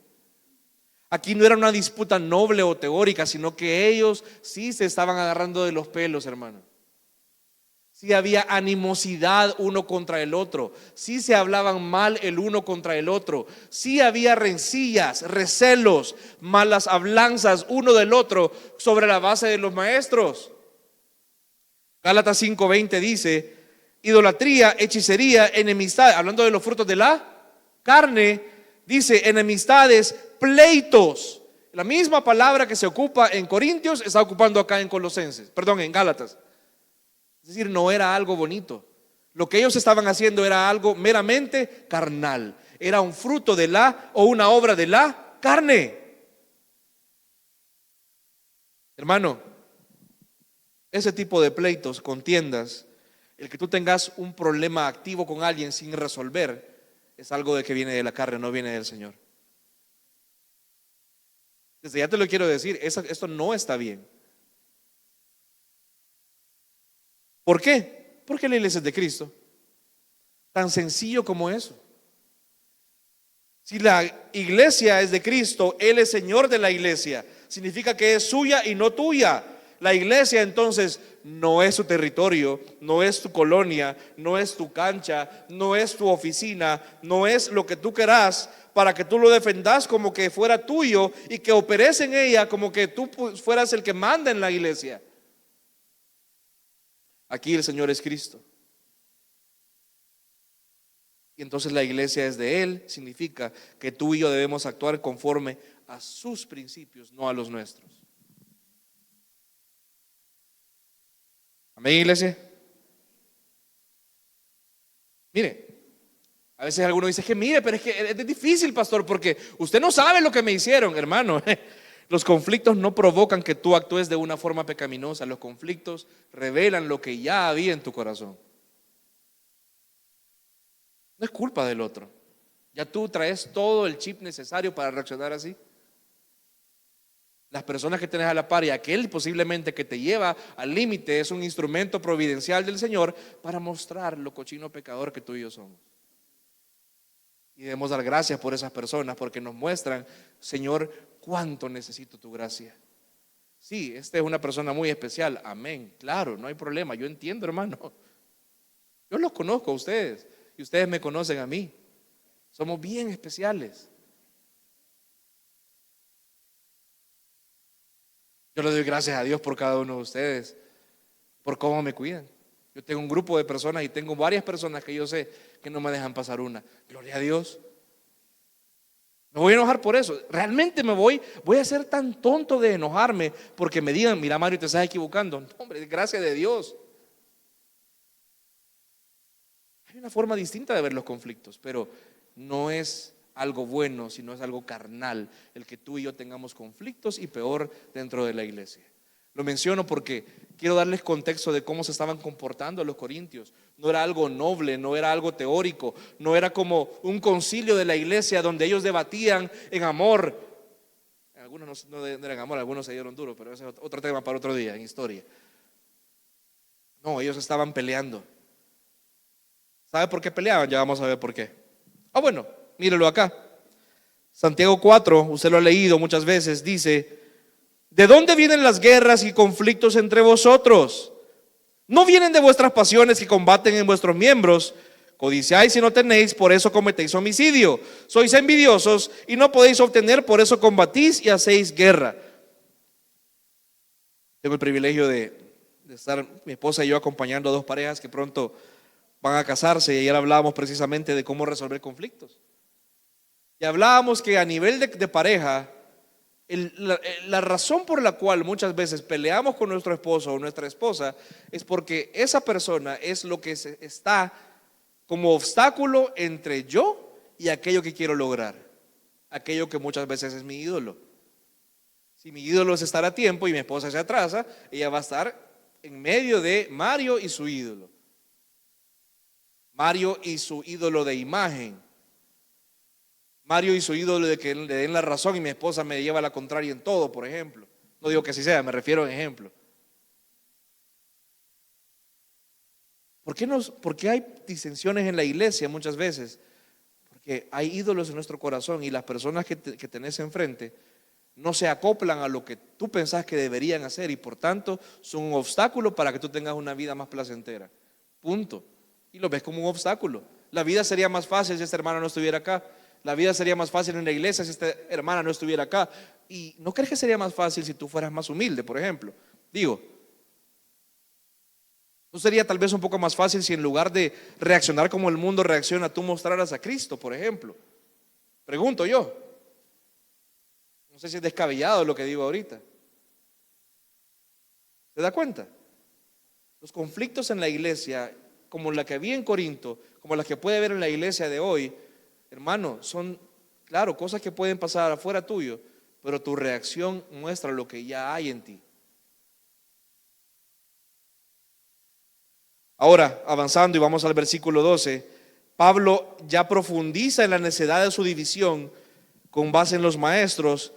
Aquí no era una disputa noble o teórica, sino que ellos sí se estaban agarrando de los pelos, hermano. Sí había animosidad uno contra el otro, sí se hablaban mal el uno contra el otro, sí había rencillas, recelos, malas hablanzas uno del otro sobre la base de los maestros. Gálatas 5:20 dice: idolatría, hechicería, enemistad, hablando de los frutos de la carne, dice enemistades, pleitos. La misma palabra que se ocupa en Corintios está ocupando acá en en Gálatas. Es decir, no era algo bonito. Lo que ellos estaban haciendo era algo meramente carnal. Era un fruto o una obra de la carne. Hermano, ese tipo de pleitos, contiendas, el que tú tengas un problema activo con alguien sin resolver, es algo de que viene de la carne, no viene del Señor. Desde ya te lo quiero decir, esto no está bien. ¿Por qué? Porque la iglesia es de Cristo. Tan sencillo como eso. Si la iglesia es de Cristo, Él es Señor de la iglesia. Significa que es suya y no tuya. La iglesia entonces no es tu territorio, no es tu colonia, no es tu cancha, no es tu oficina, no es lo que tú querás para que tú lo defendas como que fuera tuyo y que operes en ella como que tú fueras el que manda en la iglesia. Aquí el Señor es Cristo. Y entonces la iglesia es de Él, significa que tú y yo debemos actuar conforme a sus principios, no a los nuestros. Amén, iglesia. Mire, a veces alguno dice que mire, pero es que es difícil, pastor, porque usted no sabe lo que me hicieron, hermano. Los conflictos no provocan que tú actúes de una forma pecaminosa. Los conflictos revelan lo que ya había en tu corazón. No es culpa del otro. Ya tú traes todo el chip necesario para reaccionar así. Las personas que tienes a la par y aquel posiblemente que te lleva al límite es un instrumento providencial del Señor para mostrar lo cochino pecador que tú y yo somos. Y debemos dar gracias por esas personas porque nos muestran, Señor, cuánto necesito tu gracia. Sí, esta es una persona muy especial, amén, claro, no hay problema, yo entiendo, hermano. Yo los conozco a ustedes y ustedes me conocen a mí. Somos bien especiales. Yo le doy gracias a Dios por cada uno de ustedes, por cómo me cuidan. Yo tengo un grupo de personas y tengo varias personas que yo sé que no me dejan pasar una. Gloria a Dios. Me voy a enojar por eso. Realmente voy a ser tan tonto de enojarme porque me digan, mira Mario, te estás equivocando. No, hombre, gracias de Dios. Hay una forma distinta de ver los conflictos, pero no es algo bueno, sino es algo carnal el que tú y yo tengamos conflictos, y peor dentro de la iglesia. Lo menciono porque quiero darles contexto de cómo se estaban comportando los corintios. No era algo noble, no era algo teórico, no era como un concilio de la iglesia donde ellos debatían en amor. Algunos no eran amor, algunos se dieron duro, pero ese es otro tema para otro día en historia. No, ellos estaban peleando. ¿Sabe por qué peleaban? Ya vamos a ver por qué. Bueno, mírelo acá. Santiago 4, usted lo ha leído muchas veces, dice: ¿de dónde vienen las guerras y conflictos entre vosotros? ¿No vienen de vuestras pasiones que combaten en vuestros miembros? Codiciáis y no tenéis, por eso cometéis homicidio. Sois envidiosos y no podéis obtener, por eso combatís y hacéis guerra. Tengo el privilegio de estar mi esposa y yo acompañando a dos parejas que pronto van a casarse, y ayer hablábamos precisamente de cómo resolver conflictos. Y hablábamos que a nivel de pareja, la razón por la cual muchas veces peleamos con nuestro esposo o nuestra esposa es porque esa persona es lo que está como obstáculo entre yo y aquello que quiero lograr, aquello que muchas veces es mi ídolo. Si mi ídolo es estar a tiempo y mi esposa se atrasa, ella va a estar en medio de Mario y su ídolo. Mario y su ídolo de imagen. Mario y su ídolo de que le den la razón y mi esposa me lleva a la contraria en todo, por ejemplo. No digo que así sea, me refiero a ejemplo. ¿Por qué hay disensiones en la iglesia muchas veces? Porque hay ídolos en nuestro corazón y las personas que tenés enfrente no se acoplan a lo que tú pensás que deberían hacer y por tanto son un obstáculo para que tú tengas una vida más placentera. Punto. Y lo ves como un obstáculo. La vida sería más fácil si esta hermana no estuviera acá. La vida sería más fácil en la iglesia si esta hermana no estuviera acá. ¿Y no crees que sería más fácil si tú fueras más humilde, por ejemplo? Digo, ¿no sería tal vez un poco más fácil si en lugar de reaccionar como el mundo reacciona, tú mostraras a Cristo, por ejemplo? Pregunto yo. No sé si es descabellado lo que digo ahorita. ¿Se da cuenta? Los conflictos en la iglesia, como la que había en Corinto, como las que puede haber en la iglesia de hoy, hermano, son, claro, cosas que pueden pasar afuera tuyo, pero tu reacción muestra lo que ya hay en ti. Ahora, avanzando y vamos al versículo 12, Pablo ya profundiza en la necedad de su división con base en los maestros,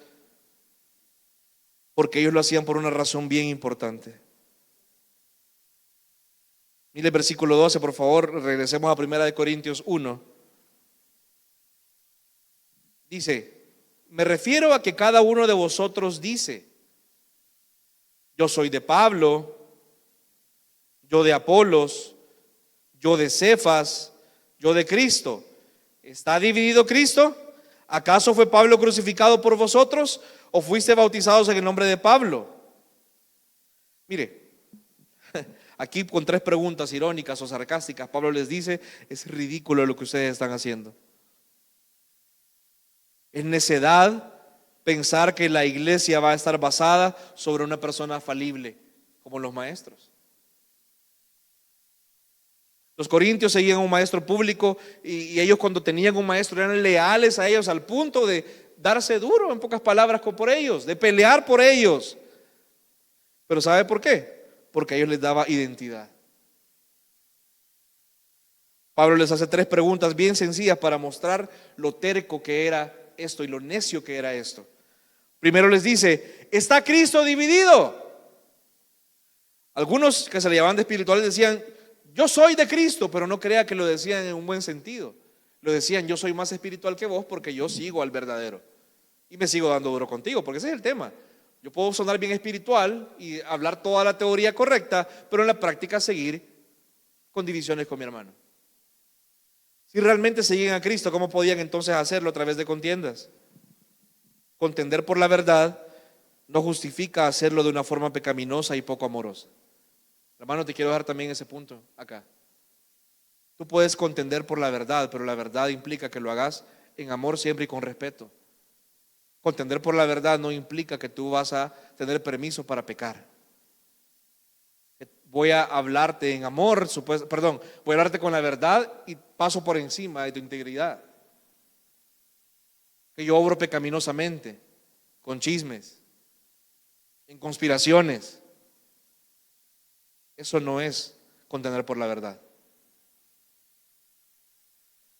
porque ellos lo hacían por una razón bien importante. Mire el versículo 12, por favor, regresemos a 1 Corintios 1. Dice, me refiero a que cada uno de vosotros dice, yo soy de Pablo, yo de Apolos, yo de Cefas, yo de Cristo. ¿Está dividido Cristo? ¿Acaso fue Pablo crucificado por vosotros o fuiste bautizados en el nombre de Pablo? Mire, aquí con tres preguntas irónicas o sarcásticas, Pablo les dice, es ridículo lo que ustedes están haciendo. Es necedad pensar que la iglesia va a estar basada sobre una persona falible, como los maestros. Los corintios seguían un maestro público y ellos cuando tenían un maestro eran leales a ellos al punto de darse duro, en pocas palabras, por ellos, de pelear por ellos. Pero ¿sabe por qué? Porque a ellos les daba identidad. Pablo les hace tres preguntas bien sencillas para mostrar lo terco que era esto y lo necio que era esto. Primero les dice, ¿está Cristo dividido? Algunos que se le llamaban de espirituales decían, yo soy de Cristo, pero no crea que lo decían en un buen sentido. Lo decían, yo soy más espiritual que vos porque yo sigo al verdadero. Y me sigo dando duro contigo, porque ese es el tema. Yo puedo sonar bien espiritual y hablar toda la teoría correcta, pero en la práctica seguir con divisiones con mi hermano. Si realmente seguían a Cristo, ¿cómo podían entonces hacerlo a través de contiendas? Contender por la verdad no justifica hacerlo de una forma pecaminosa y poco amorosa. Hermano, te quiero dejar también ese punto acá. Tú puedes contender por la verdad, pero la verdad implica que lo hagas en amor siempre y con respeto. Contender por la verdad no implica que tú vas a tener permiso para pecar. Voy a hablarte en amor, voy a hablarte con la verdad y paso por encima de tu integridad. Que yo obro pecaminosamente, con chismes, en conspiraciones. Eso no es contender por la verdad.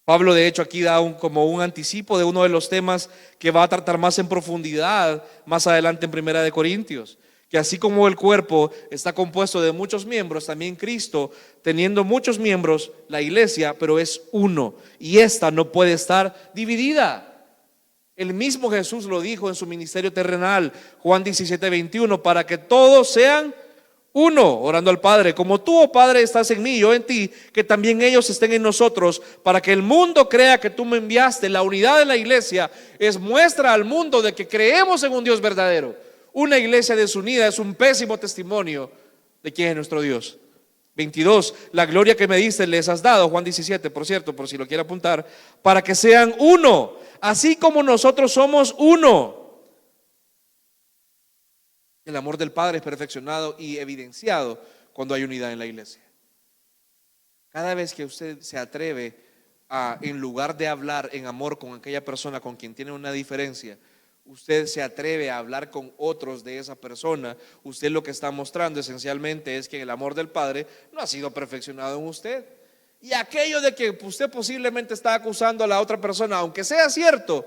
Pablo de hecho aquí da como un anticipo de uno de los temas que va a tratar más en profundidad más adelante en Primera de Corintios, que así como el cuerpo está compuesto de muchos miembros, también Cristo, teniendo muchos miembros, la iglesia, pero es uno, y esta no puede estar dividida. El mismo Jesús lo dijo en su ministerio terrenal, Juan 17:21, para que todos sean uno, orando al Padre, como tú, oh Padre, estás en mí y yo en ti, que también ellos estén en nosotros, para que el mundo crea que tú me enviaste. La unidad de la iglesia es muestra al mundo de que creemos en un Dios verdadero. Una iglesia desunida es un pésimo testimonio de quién es nuestro Dios. 22, la gloria que me diste les has dado, Juan 17, por cierto, por si lo quiere apuntar, para que sean uno, así como nosotros somos uno. El amor del Padre es perfeccionado y evidenciado cuando hay unidad en la iglesia. Cada vez que usted se atreve a, en lugar de hablar en amor con aquella persona con quien tiene una diferencia, usted se atreve a hablar con otros de esa persona, usted lo que está mostrando esencialmente es que el amor del Padre no ha sido perfeccionado en usted. Y aquello de que usted posiblemente está acusando a la otra persona, aunque sea cierto,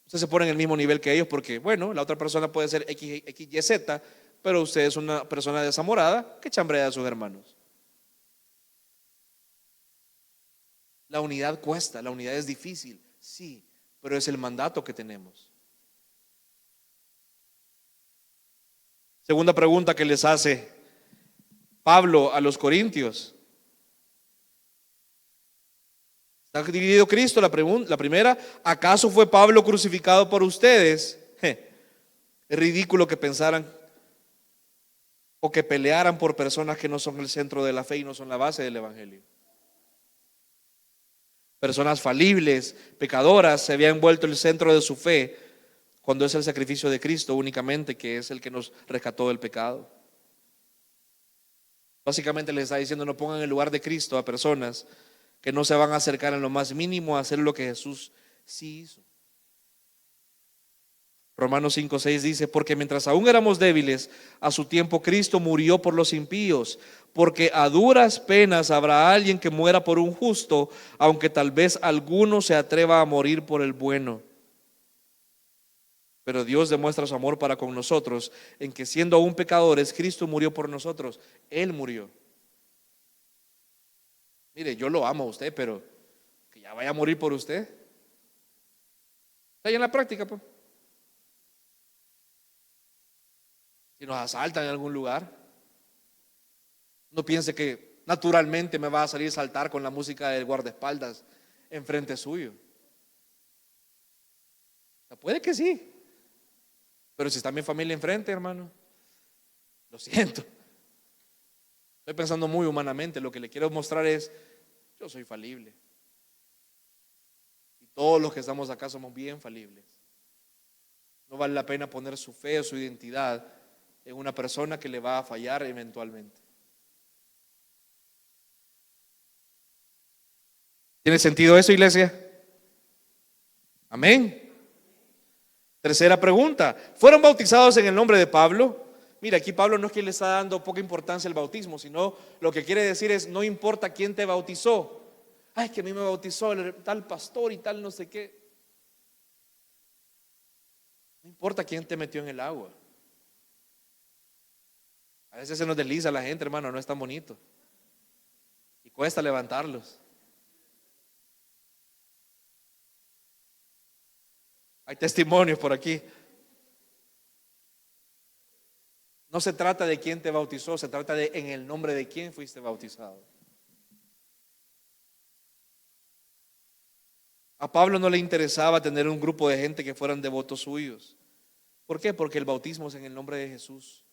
usted se pone en el mismo nivel que ellos porque, bueno, la otra persona puede ser XYZ, pero usted es una persona desamorada que chambrea a sus hermanos. La unidad cuesta, la unidad es difícil, sí, pero es el mandato que tenemos. Segunda pregunta que les hace Pablo a los corintios. ¿Está dividido Cristo? La primera, ¿acaso fue Pablo crucificado por ustedes? Es ridículo que pensaran o que pelearan por personas que no son el centro de la fe y no son la base del evangelio. Personas falibles, pecadoras, se habían vuelto el centro de su fe cuando es el sacrificio de Cristo únicamente que es el que nos rescató del pecado. Básicamente les está diciendo, no pongan en el lugar de Cristo a personas que no se van a acercar en lo más mínimo a hacer lo que Jesús sí hizo. Romanos 5:6 dice, porque mientras aún éramos débiles, a su tiempo Cristo murió por los impíos, porque a duras penas habrá alguien que muera por un justo, aunque tal vez alguno se atreva a morir por el bueno. Pero Dios demuestra su amor para con nosotros, en que siendo aún pecadores, Cristo murió por nosotros. Él murió. Mire, yo lo amo a usted, pero que ya vaya a morir por usted. Está ahí en la práctica, pues. Si nos asaltan en algún lugar, no piense que naturalmente me va a salir a saltar con la música del guardaespaldas enfrente suyo. O sea, puede que sí, pero si está mi familia enfrente, hermano, lo siento. Estoy pensando muy humanamente. Lo que le quiero mostrar es, yo soy falible. Y todos los que estamos acá somos bien falibles. No vale la pena poner su fe o su identidad en una persona que le va a fallar eventualmente. ¿Tiene sentido eso, iglesia? Amén. Tercera pregunta. ¿Fueron bautizados en el nombre de Pablo? Mira, aquí Pablo no es que le está dando poca importancia al bautismo, sino lo que quiere decir es, no importa quién te bautizó. Ay, que a mí me bautizó el tal pastor y tal no sé qué. No importa quién te metió en el agua. A veces se nos desliza la gente, hermano, no es tan bonito. Y cuesta levantarlos. Hay testimonios por aquí. No se trata de quién te bautizó, se trata de en el nombre de quién fuiste bautizado. A Pablo no le interesaba tener un grupo de gente que fueran devotos suyos. ¿Por qué? Porque el bautismo es en el nombre de Jesús.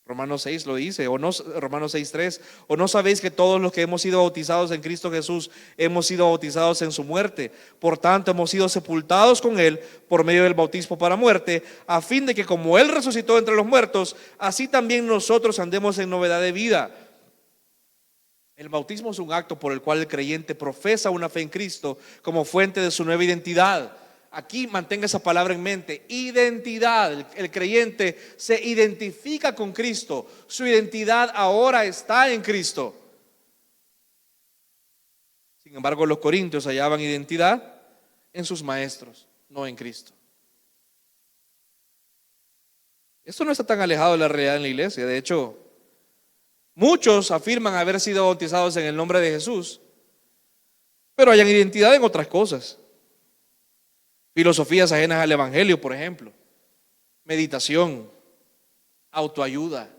Romanos 6 lo dice, o no, Romanos 6:3, o no sabéis que todos los que hemos sido bautizados en Cristo Jesús hemos sido bautizados en su muerte. Por tanto, hemos sido sepultados con él por medio del bautismo para muerte, a fin de que como él resucitó entre los muertos, así también nosotros andemos en novedad de vida. El bautismo es un acto por el cual el creyente profesa una fe en Cristo como fuente de su nueva identidad. Aquí mantenga esa palabra en mente, identidad. El creyente se identifica con Cristo. Su identidad ahora está en Cristo. Sin embargo, los corintios hallaban identidad en sus maestros, no en Cristo. Esto no está tan alejado de la realidad en la iglesia. De hecho, muchos afirman haber sido bautizados en el nombre de Jesús, pero hayan identidad en otras cosas. Filosofías ajenas al evangelio, por ejemplo. Meditación, autoayuda.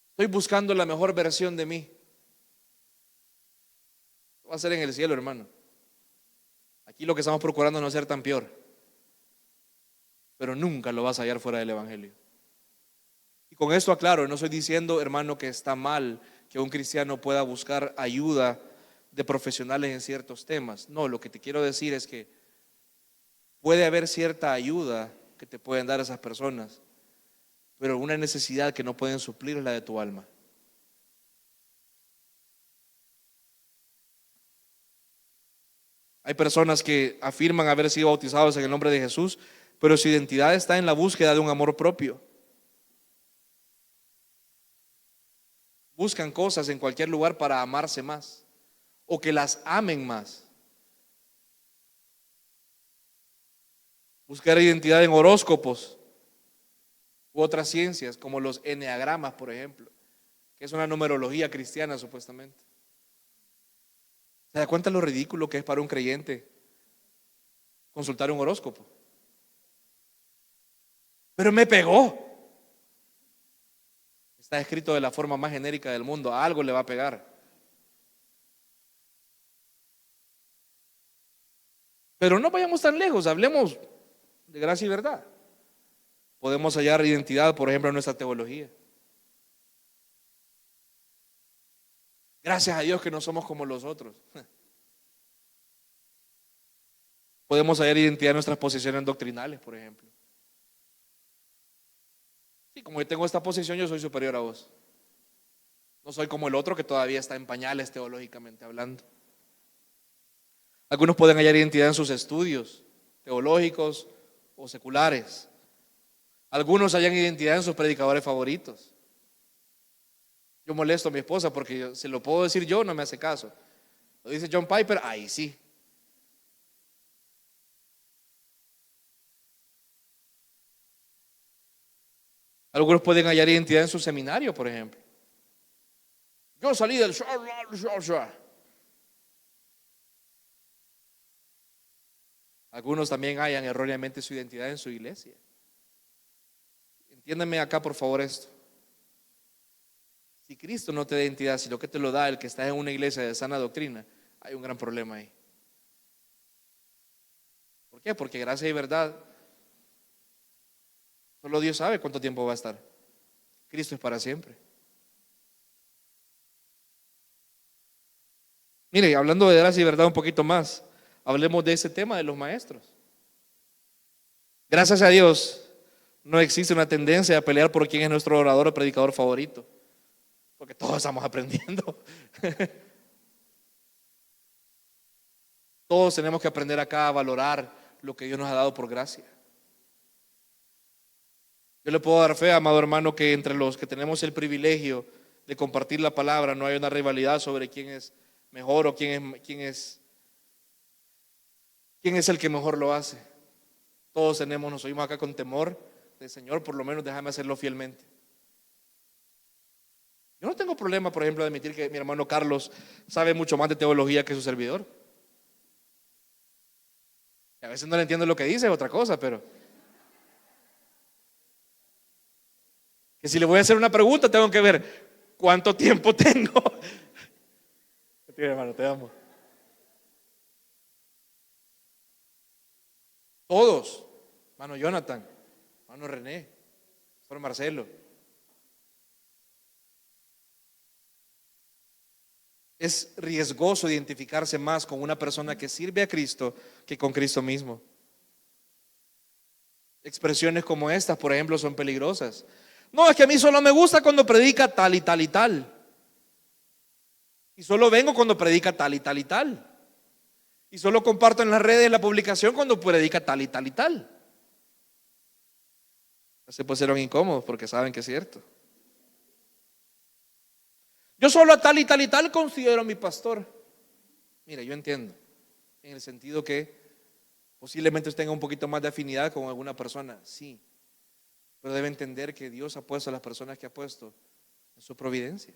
Estoy buscando la mejor versión de mí. Va a ser en el cielo, hermano. Aquí lo que estamos procurando es no ser tan peor, pero nunca lo vas a hallar fuera del evangelio. Y con esto aclaro, no estoy diciendo, hermano, que está mal que un cristiano pueda buscar ayuda de profesionales en ciertos temas. No, lo que te quiero decir es que puede haber cierta ayuda que te pueden dar esas personas, pero una necesidad que no pueden suplir es la de tu alma. Hay personas que afirman haber sido bautizados en el nombre de Jesús, pero su identidad está en la búsqueda de un amor propio. Buscan cosas en cualquier lugar para amarse más o que las amen más. Buscar identidad en horóscopos u otras ciencias como los eneagramas, por ejemplo, que es una numerología cristiana supuestamente. ¿Se da cuenta lo ridículo que es para un creyente consultar un horóscopo? Pero me pegó. Está escrito de la forma más genérica del mundo, a algo le va a pegar. Pero no vayamos tan lejos, hablemos de gracia y verdad. Podemos hallar identidad, por ejemplo, en nuestra teología. Gracias a Dios que no somos como los otros. Podemos hallar identidad en nuestras posiciones doctrinales, por ejemplo. Sí, como yo tengo esta posición, yo soy superior a vos. No soy como el otro que todavía está en pañales teológicamente hablando. Algunos pueden hallar identidad en sus estudios teológicos o seculares. Algunos hallan identidad en sus predicadores favoritos. Yo molesto a mi esposa porque se lo puedo decir yo, no me hace caso. Lo dice John Piper, ahí sí. Algunos pueden hallar identidad en su seminario, por ejemplo. Yo salí del... Algunos también hallan erróneamente su identidad en su iglesia. Entiéndame acá por favor esto. Si Cristo no te da identidad, sino que te lo da el que está en una iglesia de sana doctrina, hay un gran problema ahí. ¿Por qué? Porque gracia y verdad, solo Dios sabe cuánto tiempo va a estar. Cristo es para siempre. Mire, hablando de gracia y verdad un poquito más, hablemos de ese tema de los maestros. Gracias a Dios, no existe una tendencia a pelear por quién es nuestro orador o predicador favorito, porque todos estamos aprendiendo. Todos tenemos que aprender acá a valorar lo que Dios nos ha dado por gracia. Yo le puedo dar fe, amado hermano, que entre los que tenemos el privilegio de compartir la palabra no hay una rivalidad sobre quién es mejor o quién es el que mejor lo hace. Todos nos oímos acá con temor del Señor, por lo menos déjame hacerlo fielmente. Yo no tengo problema, por ejemplo, de admitir que mi hermano Carlos sabe mucho más de teología que su servidor. Y a veces no le entiendo lo que dice, es otra cosa, pero que si le voy a hacer una pregunta tengo que ver cuánto tiempo tengo. Hermano, te amo. Todos, hermano Jonathan, hermano René, hermano Marcelo. Es riesgoso identificarse más con una persona que sirve a Cristo que con Cristo mismo. Expresiones como estas, por ejemplo, son peligrosas. No, es que a mí solo me gusta cuando predica tal y tal y tal. Y solo vengo cuando predica tal y tal y tal. Y solo comparto en las redes la publicación cuando predica tal y tal y tal. Se pusieron incómodos porque saben que es cierto. Yo solo a tal y tal y tal considero a mi pastor. Mira, yo entiendo, en el sentido que posiblemente usted tenga un poquito más de afinidad con alguna persona, sí. Pero debe entender que Dios ha puesto a las personas que ha puesto en su providencia.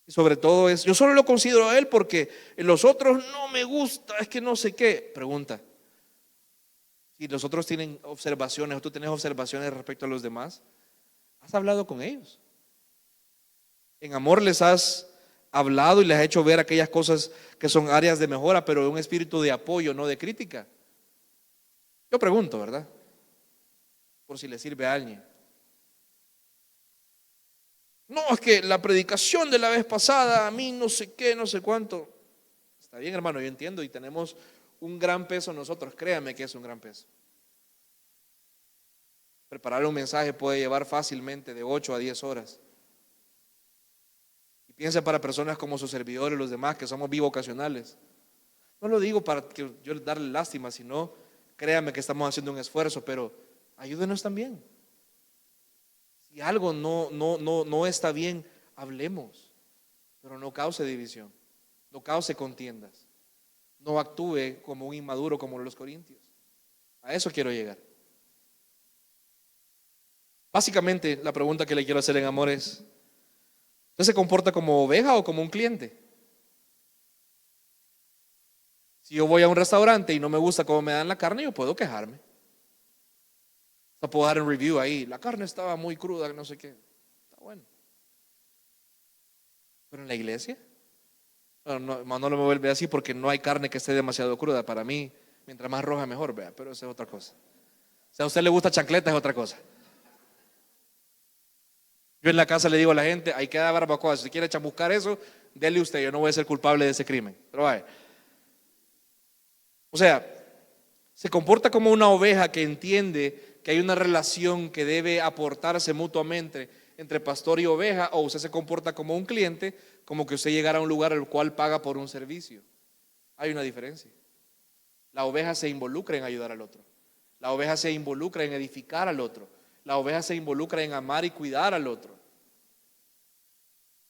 Y sobre todo yo solo lo considero a él porque en los otros no me gusta, es que no sé qué. Pregunta, si los otros tienen observaciones o tú tienes observaciones respecto a los demás, ¿has hablado con ellos? En amor les has hablado y les has hecho ver aquellas cosas que son áreas de mejora, pero de un espíritu de apoyo, no de crítica. Yo pregunto, ¿verdad? Por si le sirve a alguien. No, es que la predicación de la vez pasada, a mí no sé qué, no sé cuánto. Está bien, hermano, yo entiendo y tenemos un gran peso nosotros, créame que es un gran peso. Preparar un mensaje puede llevar fácilmente de 8 a 10 horas. Y piensa para personas como sus servidores y los demás que somos bivocacionales. No lo digo para que yo darle lástima, sino créame que estamos haciendo un esfuerzo, pero ayúdenos también. Si algo no está bien, hablemos, pero no cause división, no cause contiendas, no actúe como un inmaduro como los corintios. A eso quiero llegar. Básicamente, la pregunta que le quiero hacer en amor es: ¿usted se comporta como oveja o como un cliente? Si yo voy a un restaurante y no me gusta cómo me dan la carne, yo puedo quejarme. O puedo dar un review ahí, la carne estaba muy cruda, no sé qué. Está bueno. Pero en la iglesia, no lo me vuelve así porque no hay carne que esté demasiado cruda. Para mí, mientras más roja mejor, vea, pero eso es otra cosa. Si a usted le gusta chancleta es otra cosa. Yo en la casa le digo a la gente, ahí queda barbacoa, si quiere chamuscar eso, dele usted, yo no voy a ser culpable de ese crimen. Pero vaya. O sea, se comporta como una oveja que entiende que hay una relación que debe aportarse mutuamente entre pastor y oveja, o usted se comporta como un cliente, como que usted llegara a un lugar al cual paga por un servicio. Hay una diferencia. La oveja se involucra en ayudar al otro. La oveja se involucra en edificar al otro. La oveja se involucra en amar y cuidar al otro.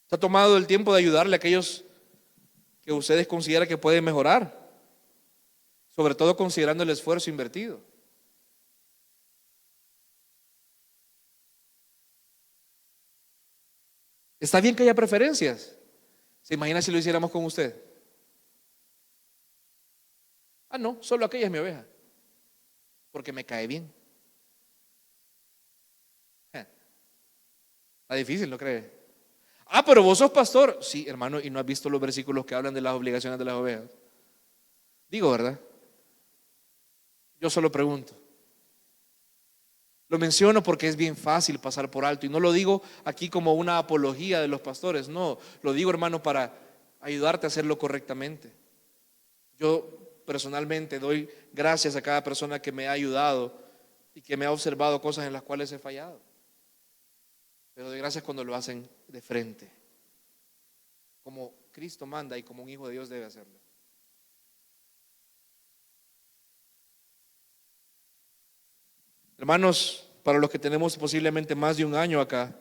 ¿Se ha tomado el tiempo de ayudarle a aquellos que ustedes consideran que pueden mejorar? Sobre todo considerando el esfuerzo invertido. Está bien que haya preferencias. ¿Se imagina si lo hiciéramos con usted? Ah, no, solo aquella es mi oveja, porque me cae bien. Está difícil, ¿no cree? Ah, pero vos sos pastor. Sí, hermano, y no has visto los versículos que hablan de las obligaciones de las ovejas. Digo, ¿verdad? Yo solo pregunto. Lo menciono porque es bien fácil pasar por alto y no lo digo aquí como una apología de los pastores, no, lo digo, hermano, para ayudarte a hacerlo correctamente. Yo personalmente doy gracias a cada persona que me ha ayudado y que me ha observado cosas en las cuales he fallado. Pero doy gracias cuando lo hacen de frente, como Cristo manda y como un hijo de Dios debe hacerlo. Hermanos, para los que tenemos posiblemente más de un año acá,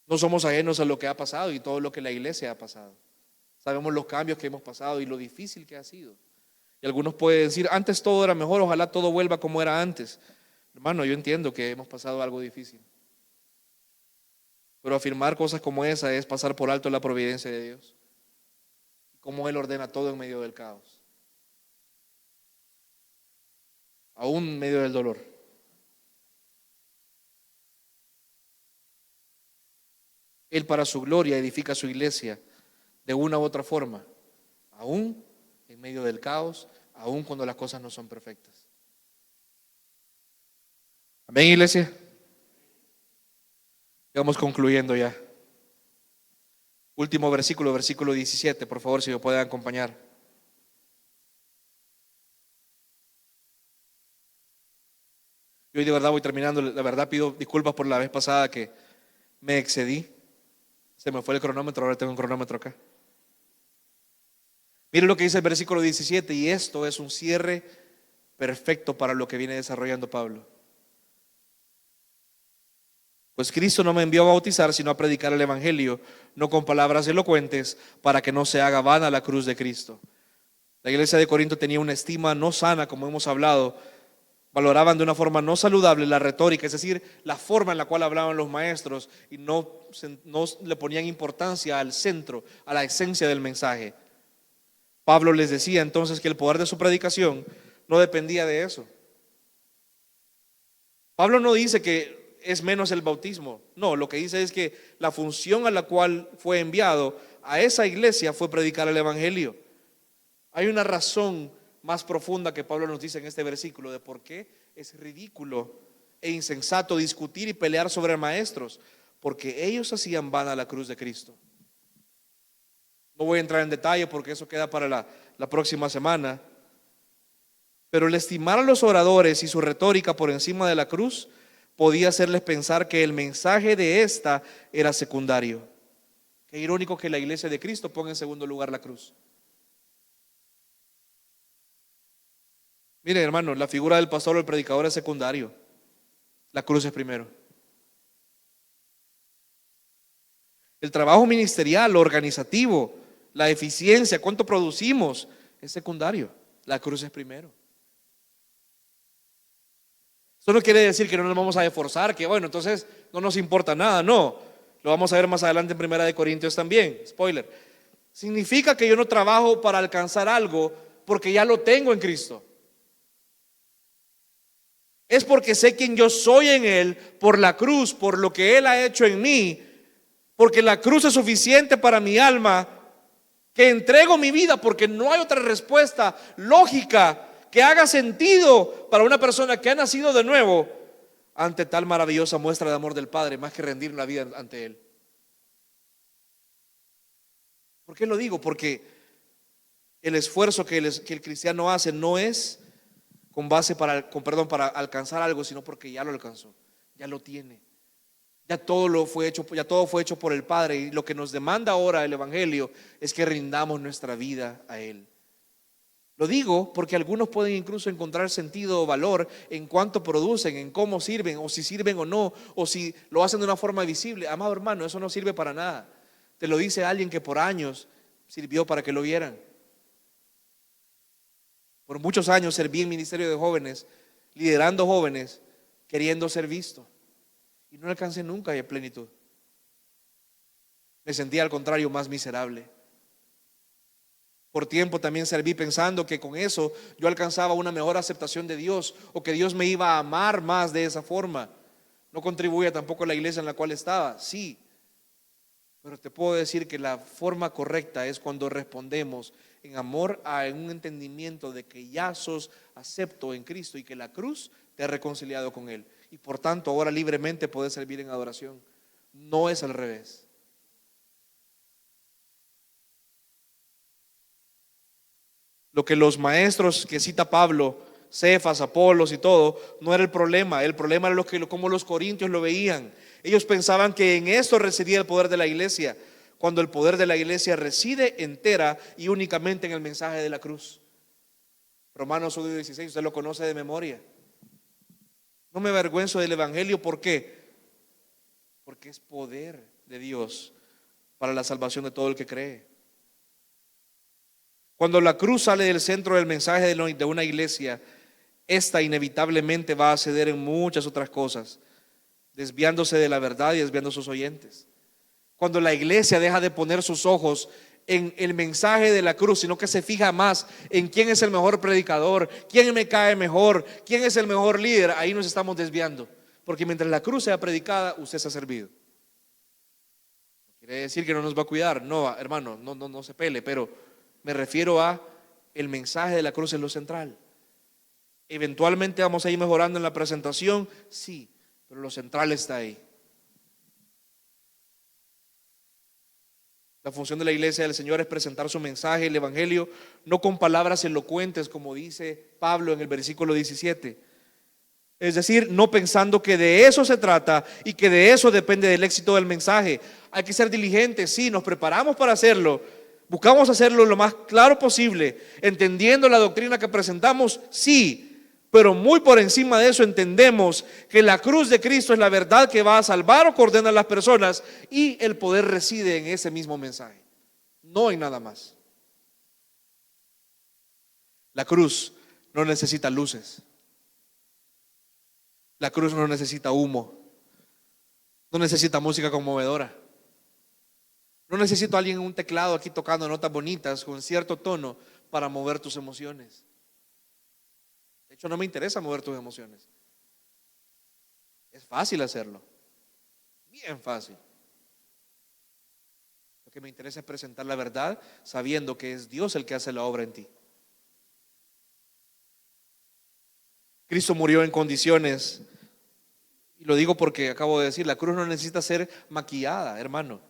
no somos ajenos a lo que ha pasado y todo lo que la iglesia ha pasado. Sabemos los cambios que hemos pasado y lo difícil que ha sido. Y algunos pueden decir, antes todo era mejor, ojalá todo vuelva como era antes. Hermano, yo entiendo que hemos pasado algo difícil. Pero afirmar cosas como esa es pasar por alto la providencia de Dios. Cómo Él ordena todo en medio del caos. Aún en medio del dolor. Él para su gloria edifica su iglesia de una u otra forma. Aún en medio del caos, aún cuando las cosas no son perfectas. Amén, iglesia. Vamos concluyendo ya. Último versículo, versículo 17, por favor, si me pueden acompañar. Yo hoy de verdad voy terminando, la verdad pido disculpas por la vez pasada que me excedí. Se me fue el cronómetro, ahora tengo un cronómetro acá. Mire lo que dice el versículo 17, y esto es un cierre perfecto para lo que viene desarrollando Pablo. Pues Cristo no me envió a bautizar, sino a predicar el evangelio, no con palabras elocuentes, para que no se haga vana la cruz de Cristo. La iglesia de Corinto tenía una estima no sana, como hemos hablado. Valoraban de una forma no saludable la retórica, es decir, la forma en la cual hablaban los maestros, y no le ponían importancia al centro, a la esencia del mensaje. Pablo les decía entonces que el poder de su predicación no dependía de eso. Pablo no dice que es menos el bautismo, no, lo que dice es que la función a la cual fue enviado a esa iglesia fue predicar el evangelio. Hay una razón más profunda que Pablo nos dice en este versículo de por qué es ridículo e insensato discutir y pelear sobre maestros, porque ellos hacían vana la cruz de Cristo. No voy a entrar en detalle porque eso queda para la próxima semana. Pero el estimar a los oradores y su retórica por encima de la cruz podía hacerles pensar que el mensaje de esta era secundario. Qué irónico que la iglesia de Cristo ponga en segundo lugar la cruz. Miren, hermano, la figura del pastor o el predicador es secundario. La cruz es primero. El trabajo ministerial, lo organizativo, la eficiencia, cuánto producimos, es secundario. La cruz es primero. Eso no quiere decir que no nos vamos a esforzar, que bueno, entonces no nos importa nada, no. Lo vamos a ver más adelante en Primera de Corintios también, spoiler. Significa que yo no trabajo para alcanzar algo porque ya lo tengo en Cristo. Es porque sé quién yo soy en Él, por la cruz, por lo que Él ha hecho en mí, porque la cruz es suficiente para mi alma, que entrego mi vida porque no hay otra respuesta lógica que haga sentido para una persona que ha nacido de nuevo ante tal maravillosa muestra de amor del Padre, más que rendir la vida ante Él. ¿Por qué lo digo? Porque el esfuerzo que el cristiano hace no es con base para alcanzar algo, sino porque ya lo alcanzó, ya lo tiene. Ya todo fue hecho por el Padre, y lo que nos demanda ahora el Evangelio es que rindamos nuestra vida a Él. Lo digo porque algunos pueden incluso encontrar sentido o valor en cuánto producen, en cómo sirven, o si sirven o no, o si lo hacen de una forma visible. Amado hermano, eso no sirve para nada. Te lo dice alguien que por años sirvió para que lo vieran. Por muchos años serví en ministerio de jóvenes, liderando jóvenes, queriendo ser visto. Y no alcancé nunca a plenitud. Me sentía al contrario más miserable. Por tiempo también serví pensando que con eso yo alcanzaba una mejor aceptación de Dios o que Dios me iba a amar más de esa forma. No contribuía tampoco a la iglesia en la cual estaba, sí, pero te puedo decir que la forma correcta es cuando respondemos en amor a un entendimiento de que ya sos acepto en Cristo y que la cruz te ha reconciliado con Él. Y por tanto ahora libremente puedes servir en adoración. No es al revés. Lo que los maestros que cita Pablo, Cefas, Apolos y todo, no era el problema. El problema era como los corintios lo veían. Ellos pensaban que en esto residía el poder de la iglesia, cuando el poder de la iglesia reside entera y únicamente en el mensaje de la cruz. Romanos 1:16, usted lo conoce de memoria. No me avergüenzo del evangelio, ¿por qué? Porque es poder de Dios para la salvación de todo el que cree. Cuando la cruz sale del centro del mensaje de una iglesia, esta inevitablemente va a ceder en muchas otras cosas, desviándose de la verdad y desviando a sus oyentes. Cuando la iglesia deja de poner sus ojos en el mensaje de la cruz, sino que se fija más en quién es el mejor predicador, quién me cae mejor, quién es el mejor líder, ahí nos estamos desviando. Porque mientras la cruz sea predicada, usted se ha servido. No quiere decir que no nos va a cuidar, no, hermano, no se pele, pero me refiero a el mensaje de la cruz es lo central. Eventualmente vamos a ir mejorando en la presentación, sí, pero lo central está ahí. La función de la iglesia del Señor es presentar su mensaje, el evangelio, no con palabras elocuentes, como dice Pablo en el versículo 17. Es decir, no pensando que de eso se trata y que de eso depende del éxito del mensaje. Hay que ser diligentes, sí, nos preparamos para hacerlo. Buscamos hacerlo lo más claro posible, entendiendo la doctrina que presentamos, sí, pero muy por encima de eso entendemos que la cruz de Cristo es la verdad que va a salvar o coordenar a las personas y el poder reside en ese mismo mensaje. No hay nada más. La cruz no necesita luces. La cruz no necesita humo. No necesita música conmovedora. No necesito a alguien en un teclado aquí tocando notas bonitas con cierto tono para mover tus emociones. De hecho, no me interesa mover tus emociones. Es fácil hacerlo. Bien fácil. Lo que me interesa es presentar la verdad sabiendo que es Dios el que hace la obra en ti. Cristo murió en condiciones, y lo digo porque acabo de decir, la cruz no necesita ser maquillada, hermano.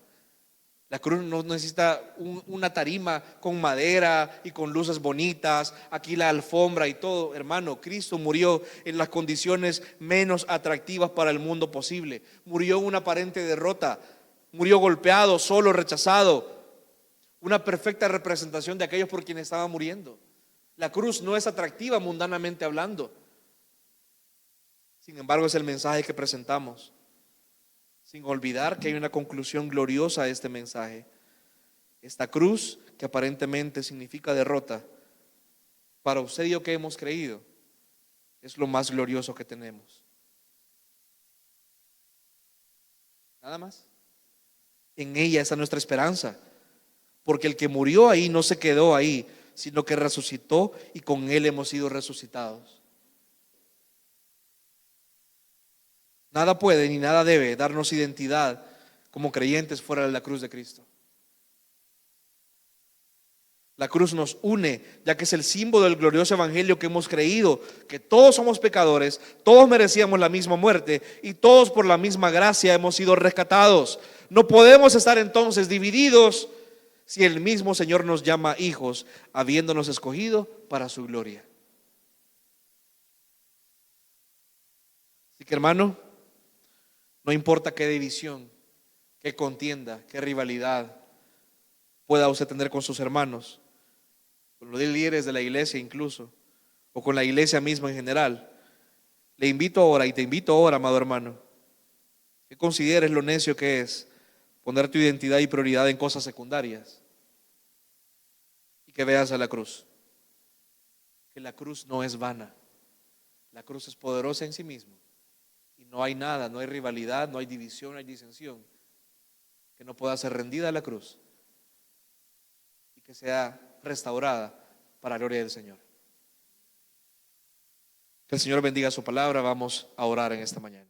La cruz no necesita una tarima con madera y con luces bonitas, aquí la alfombra y todo. Hermano, Cristo murió en las condiciones menos atractivas para el mundo posible. Murió en una aparente derrota, murió golpeado, solo, rechazado. Una perfecta representación de aquellos por quienes estaba muriendo. La cruz no es atractiva mundanamente hablando. Sin embargo, es el mensaje que presentamos. Sin olvidar que hay una conclusión gloriosa a este mensaje. Esta cruz, que aparentemente significa derrota, para usted y yo que hemos creído, es lo más glorioso que tenemos. Nada más. En ella está nuestra esperanza, porque el que murió ahí no se quedó ahí, sino que resucitó y con él hemos sido resucitados. Nada puede ni nada debe darnos identidad como creyentes fuera de la cruz de Cristo. La cruz nos une, ya que es el símbolo del glorioso evangelio que hemos creído, que todos somos pecadores, todos merecíamos la misma muerte y todos por la misma gracia hemos sido rescatados. No podemos estar entonces divididos si el mismo Señor nos llama hijos, habiéndonos escogido para su gloria. Así que, hermano, no importa qué división, qué contienda, qué rivalidad pueda usted tener con sus hermanos, con los líderes de la iglesia incluso, o con la iglesia misma en general, le invito ahora y te invito ahora, amado hermano, que consideres lo necio que es poner tu identidad y prioridad en cosas secundarias y que veas a la cruz. Que la cruz no es vana, la cruz es poderosa en sí misma. Y no hay nada, no hay rivalidad, no hay división, no hay disensión que no pueda ser rendida a la cruz y que sea restaurada para la gloria del Señor. Que el Señor bendiga su palabra. Vamos a orar en esta mañana.